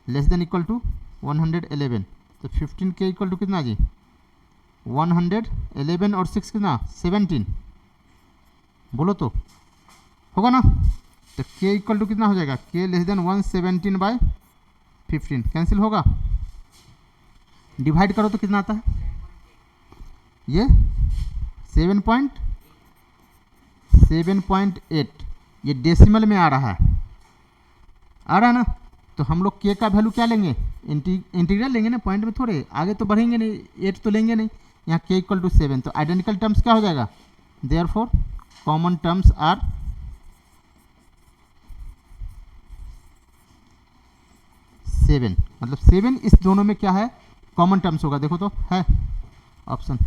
Speaker 1: less than equal to 111, तो 15 के इक्वल टू कितना जी 111 और 6 कितना 17, बोलो तो होगा ना। तो k इक्वल टू कितना हो जाएगा, k लेस देन 117/15 कैंसिल होगा, डिवाइड करो तो कितना आता है, ये 7.8, ये डेसिमल में आ रहा है ना। तो हम लोग k का वैल्यू क्या लेंगे, इंटीग्रल लेंगे ना, पॉइंट में थोड़े आगे तो बढ़ेंगे नहीं, 8 तो लेंगे नहीं, यहाँ k इक्वल टू 7, तो आइडेंटिकल टर्म्स क्या हो जाएगा, देयरफॉर कॉमन टर्म्स आर 7, मतलब 7 इस दोनों में क्या है, कॉमन टर्म्स होगा। देखो तो है ऑप्शन,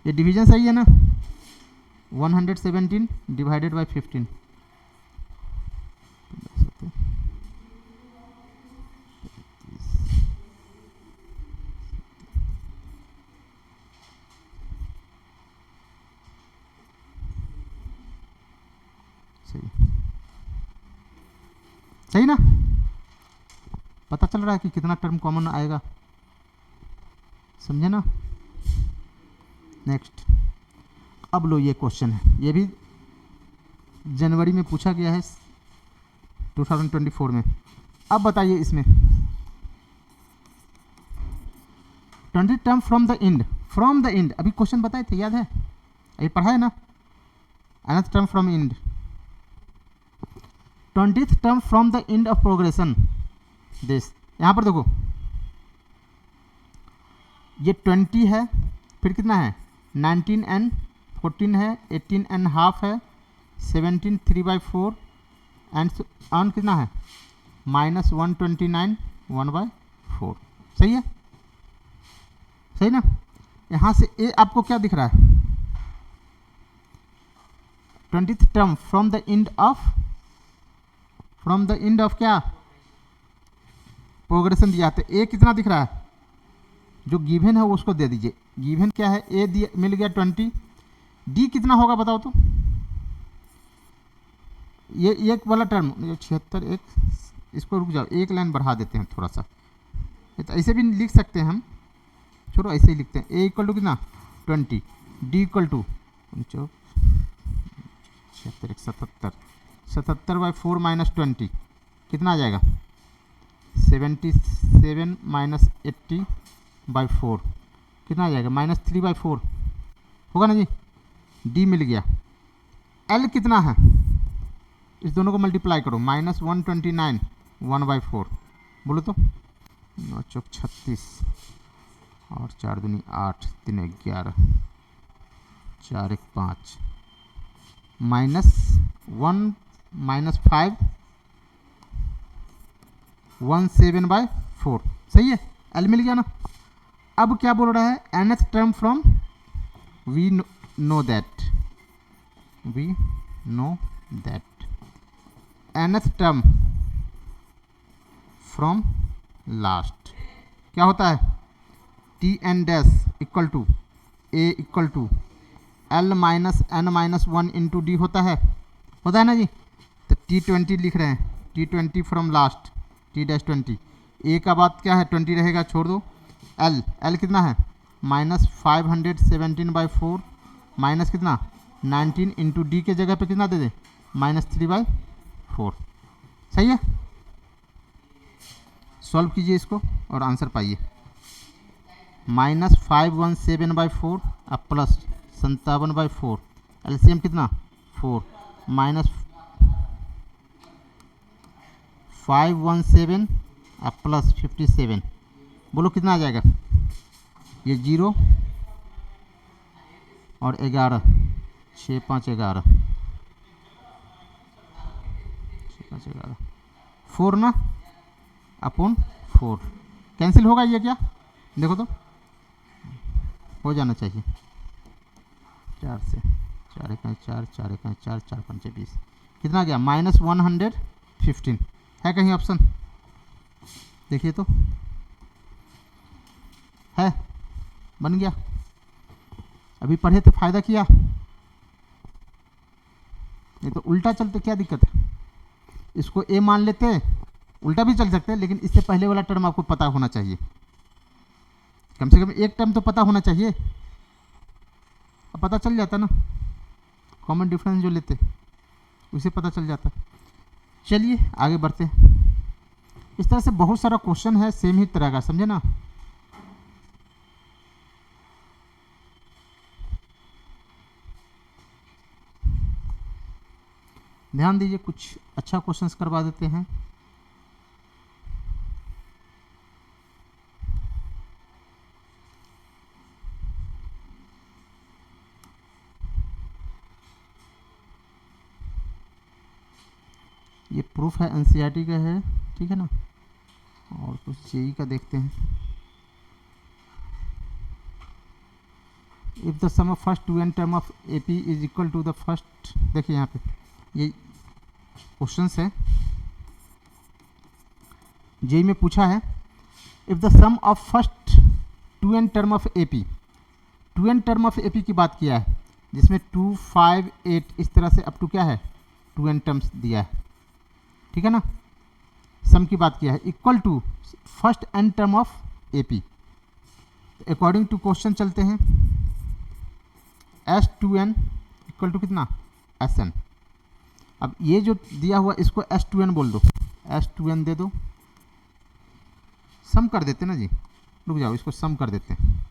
Speaker 1: ये डिवीजन सही है ना, 117 डिवाइडेड बाई 15, सही सही ना, पता चल रहा है कि कितना टर्म कॉमन आएगा, समझे ना। नेक्स्ट, अब लो ये क्वेश्चन है, ये भी जनवरी में पूछा गया है 2024 में। अब बताइए इसमें 20 term from the end, from the end अभी क्वेश्चन बताए थे, याद है, अभी पढ़ा है ना, another term from and, 20th term from the end of progression this, यहां पर देखो ये 20 है, फिर कितना है 19 एंड 14 है, 18 एंड हाफ है, 17 3/4 एंड ऑन कितना है -129 1/4, सही है, सही ना। यहां से ए आपको क्या दिख रहा है, 20th term from the end of क्या प्रोग्रेशन दिया, तो ए कितना दिख रहा है, जो गिवन है वो उसको दे दीजिए, गिवन क्या है ए दिया, मिल गया 20, डी कितना होगा बताओ तो, ये एक वाला टर्म 76, एक इसको रुक जाओ, एक लाइन बढ़ा देते हैं थोड़ा सा, तो ऐसे भी लिख सकते हैं हम, छोड़ो ऐसे ही लिखते हैं, ए इक्वल टू कितना 20, डी इक्वल टू 77 77/4 माइनस 20 कितना आ जाएगा 77 माइनस 80/4 कितना आ जाएगा -3/4 होगा ना जी, डी मिल गया। एल कितना है, इस दोनों को मल्टीप्लाई करो, -129 1/4, बोलो तो 9 चौक 36 और 4 दूनी 8 3 11 4 1 5 -1 -5 17/4, सही है, एल मिल गया ना। अब क्या बोल रहा है, nth term from we know that nth term from last क्या होता है, T N dash equal to A equal to L minus N minus 1 into D होता है ना जी। तो T20 लिख रहे हैं, T20 फ्रॉम लास्ट T-20, ए का बात क्या है 20 रहेगा, छोड़ दो, एल कितना है -517/4 माइनस कितना 19 इंटू डी के जगह पे कितना दे दे -3/4, सही है। सॉल्व कीजिए इसको और आंसर पाइए, -517/4 अब प्लस 57/4, एलसीएम कितना 4 माइनस 517 अब प्लस 57, बोलो कितना आ जाएगा, ये 0 और 11 6 5 11 6 5 11 4 ना अपॉन 4 कैंसिल होगा ये क्या, देखो तो हो जाना चाहिए, 4 से 4 1 4 4 1 4 4 5 20 कितना गया -115 है कहीं ऑप्शन, देखिए तो है, बन गया, अभी पढ़े थे फायदा किया, नहीं तो उल्टा चलते क्या दिक्कत है, इसको ए मान लेते, उल्टा भी चल सकते हैं, लेकिन इससे पहले वाला टर्म आपको पता होना चाहिए, कम से कम एक टर्म तो पता होना चाहिए, अब पता चल जाता ना, कॉमन डिफरेंस जो लेते उसे पता चल जाता। चलिए आगे बढ़ते हैं, इस तरह से बहुत सारा क्वेश्चन है सेम ही तरह का, समझे ना। ध्यान दीजिए, कुछ अच्छा क्वेश्चंस करवा देते हैं। ये प्रूफ है एनसीईआरटी का है, ठीक है ना। और कुछ जेई का देखते हैं। If the sum of first 2n term of AP is equal to the first, देखिए यहाँ पे ये क्वेश्चन है, जेई में पूछा है। If the sum of first 2n term of AP, 2n term of AP की बात किया है, जिसमें 2, 5, 8 इस तरह से अप टू क्या है 2n टर्म्स दिया है, ठीक है ना। सम की बात किया है, equal to first n term of AP. According to question चलते हैं, S2n इक्वल टू कितना Sn। अब ये जो दिया हुआ इसको S2n बोल दो, S2n दे दो, सम कर देते ना जी, रुक जाओ इसको सम कर देते हैं।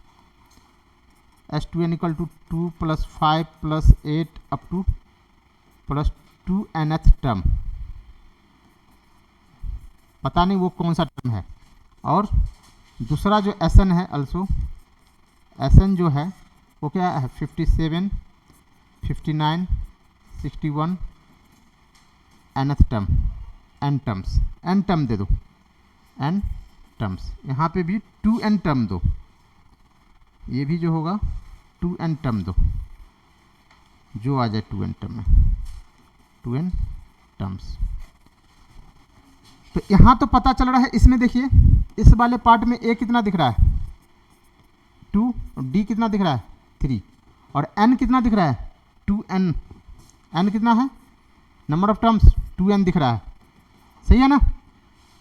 Speaker 1: S2n equal to 2 + 5 + 8 up to plus 2nth term, पता नहीं वो कौन सा टर्म है। और दूसरा जो Sn है अल्सो, Sn जो है वो क्या है 57, 59, 61 nth term, n terms, n term दे दो, n टर्म्स। यहाँ पे भी 2n टर्म दो, ये भी जो होगा 2n टर्म दो, जो आ जाए 2n टर्म में, 2n टर्म्स। तो यहाँ तो पता चल रहा है, इसमें देखिए इस वाले पार्ट में a कितना दिख रहा है 2, d कितना दिख रहा है 3, और n कितना दिख रहा है 2n, n कितना है नंबर ऑफ टर्म्स 2n दिख रहा है, सही है ना।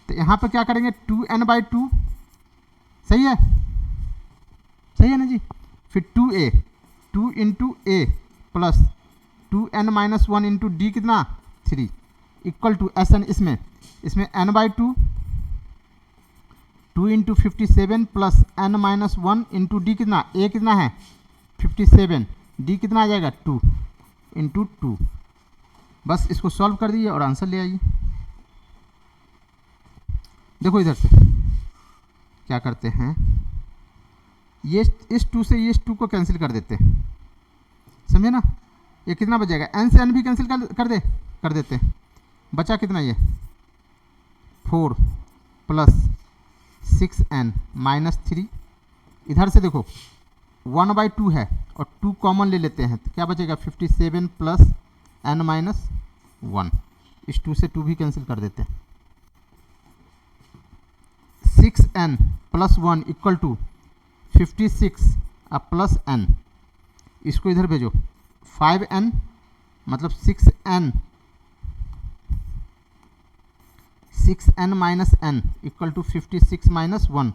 Speaker 1: तो यहाँ पर क्या करेंगे 2n/2, सही है, सही है ना जी। फिर 2a, 2 × a plus 2n - 1 × d कितना 3 इक्वल टू Sn, इसमें n/2, 2 × 57 प्लस n - 1 × d कितना, a कितना है 57, d कितना आ जाएगा 2 × 2। बस इसको सॉल्व कर दीजिए और आंसर ले आइए। देखो इधर से क्या करते हैं, ये इस 2 से ये 2 को कैंसिल कर देते हैं, समझे ना। ये कितना बचेगा, n से n भी कैंसिल कर देते हैं, बचा कितना ये 4 + 6n - 3। इधर से देखो 1/2 है और 2 कॉमन ले लेते हैं, तो क्या बचेगा 57 + n - 1। इस 2 से 2 भी कैंसिल कर देते हैं। 6n + 1 इक्वल टू 56 अब प्लस n, इसको इधर भेजो 5n मतलब 6n - n इक्वल टू 56 - 1,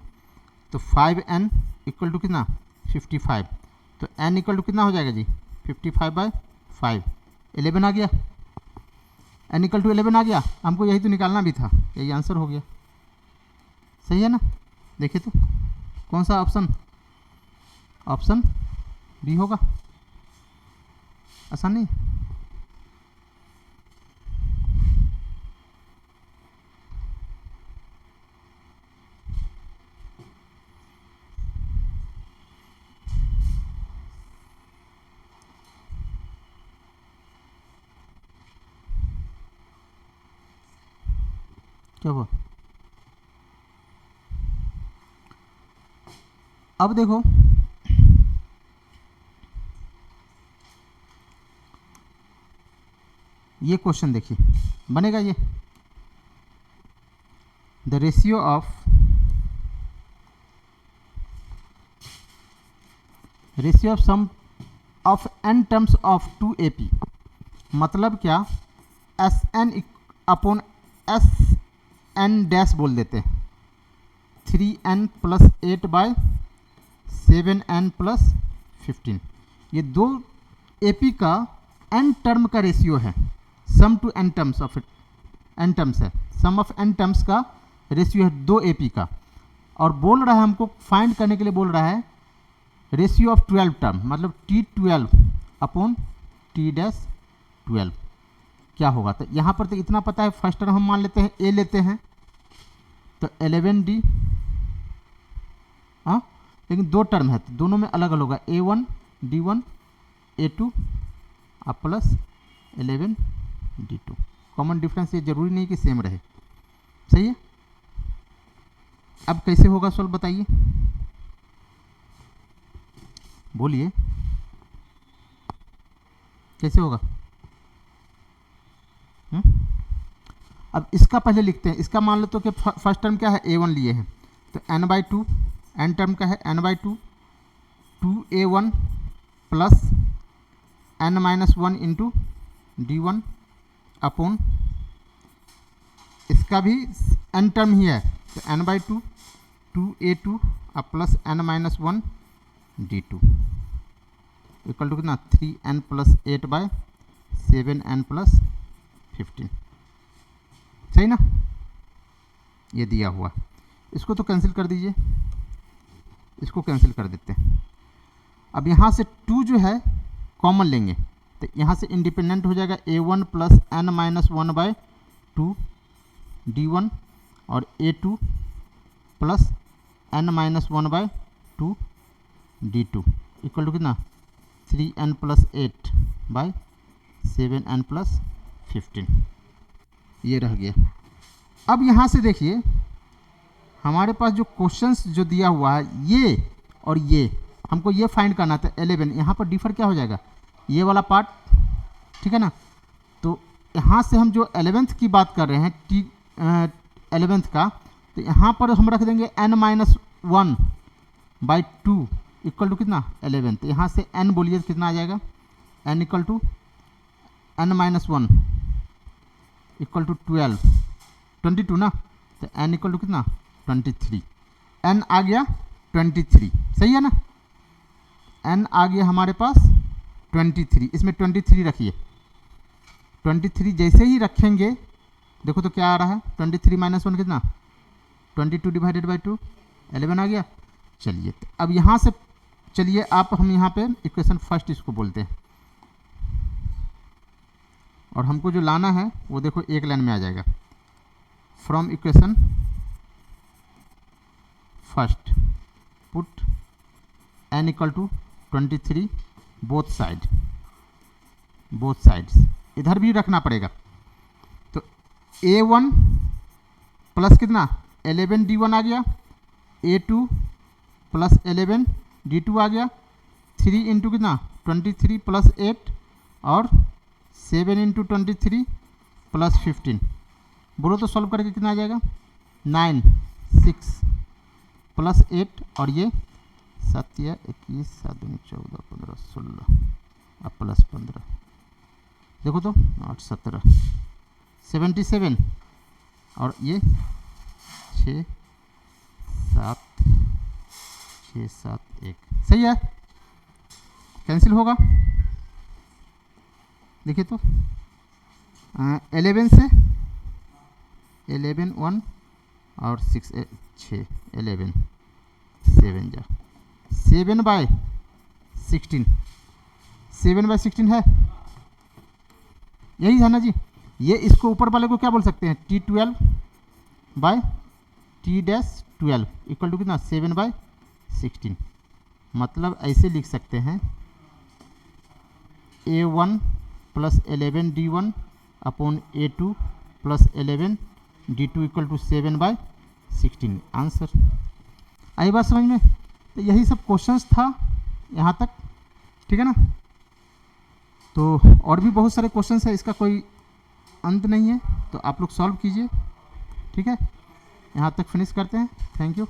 Speaker 1: तो 5n इक्वल टू कितना 55। तो n इक्वल टू कितना हो जाएगा जी 55/5, 11 आ गया, n इक्वल टू 11 आ गया। हमको यही तो निकालना भी था, यही आंसर हो गया, सही है ना। देखिए तो कौन सा ऑप्शन बी होगा, आसान नहीं। क्या हुआ, अब देखो ये क्वेश्चन देखिए बनेगा ये, the ratio of sum of n terms of 2AP, मतलब क्या Sn अपॉन Sn डैश बोल देते हैं, 3n + 8/7n + 15। ये दो AP का n टर्म का रेशियो है, sum to n terms of n terms है, सम ऑफ n टर्म्स का रेशियो है 2 AP का। और बोल रहा है हमको फाइंड करने के लिए, बोल रहा है रेशियो ऑफ 12 टर्म, मतलब T12 अपॉन T-12 क्या होगा। तो यहाँ पर तो इतना पता है, फर्स्ट टर्म हम मान लेते हैं A लेते हैं, तो 11D, हाँ लेकिन 2 टर्म है तो दोनों में अलग अलग होगा, A1 D1 A2 plus 11 D2 common difference ये जरूरी नहीं कि सेम रहे, सही है। अब कैसे होगा सॉल्व बताइए, बोलिए कैसे होगा। अब इसका पहले लिखते हैं, इसका मान लो तो कि फर्स्ट टर्म क्या है a1 लिए हैं, तो n/2, n टर्म का है n/2, 2a1 plus n-1 into d1 upon, इसका भी n टर्म ही है, तो n/2 2a2 अब plus n-1 d2 equal to कितना 3n प्लस 8/7n प्लस 15, सही ना। ये दिया हुआ, इसको तो कैंसिल कर दीजिए, इसको कैंसिल कर देते हैं। अब यहाँ से 2 जो है कॉमन लेंगे, तो यहाँ से इंडिपेंडेंट हो जाएगा a1 प्लस n-1/2 d1 और a2 plus n-1/2 d2 equal to कितना 3n प्लस 8/7n प्लस 15, ये रह गया। अब यहाँ से देखिए हमारे पास जो क्वेश्चंस जो दिया हुआ है ये और ये, हमको ये फाइंड करना था 11, यहाँ पर डिफर क्या हो जाएगा ये वाला पार्ट, ठीक है ना। तो यहाँ से हम जो 11th की बात कर रहे हैं 11th का, तो यहाँ पर हम रख देंगे n-1/2 इक्वल टू कितना 11, तो यहाँ से n बोलिए कितना आ जाएगा, n equal to n-1 equal to 22 ना, तो n इक्वल टू कितना 23, n आ गया 23, सही है ना। n आ गया हमारे पास 23, इसमें 23 रखिए, 23 जैसे ही रखेंगे देखो तो क्या आ रहा है 23 - 1 कितना 22 डिवाइडेड बाई 2 11 आ गया। चलिए तो अब यहाँ से चलिए आप हम यहाँ पे इक्वेशन फर्स्ट इसको बोलते हैं, और हमको जो लाना है वो देखो एक लाइन में आ जाएगा, from equation first put n equal to 23 both sides, इधर भी रखना पड़ेगा। तो a1 प्लस कितना 11 d1 आ गया, a2 प्लस 11 d2 आ गया, 3 इंटू कितना 23 प्लस 8 और 7 इंटू 23 प्लस 15, बोलो तो सॉल्व करके कितना आ जाएगा 9 6 प्लस 8 और ये 7 या 21 7 दूनी 14 15 16 अब प्लस 15 देखो तो 8 17 77 और ये 6 7 1, सही है। कैंसिल होगा देखिए तो 11 से 11 1 और 6 6 11 7 जा 7/16 7/16 है, यही है ना जी। ये इसको ऊपर वाले को क्या बोल सकते हैं T12/T-12 इक्वल टू कितना 7/16, मतलब ऐसे लिख सकते हैं a1 plus 11 d1 upon a2 plus 11 d2 equal to 7/16 answer. आई बात समझ में। तो यही सब क्वेश्चंस था यहाँ तक, ठीक है ना। तो और भी बहुत सारे क्वेश्चंस है, इसका कोई अंत नहीं है, तो आप लोग सॉल्व कीजिए, ठीक है। यहाँ तक फिनिश करते हैं, थैंक यू।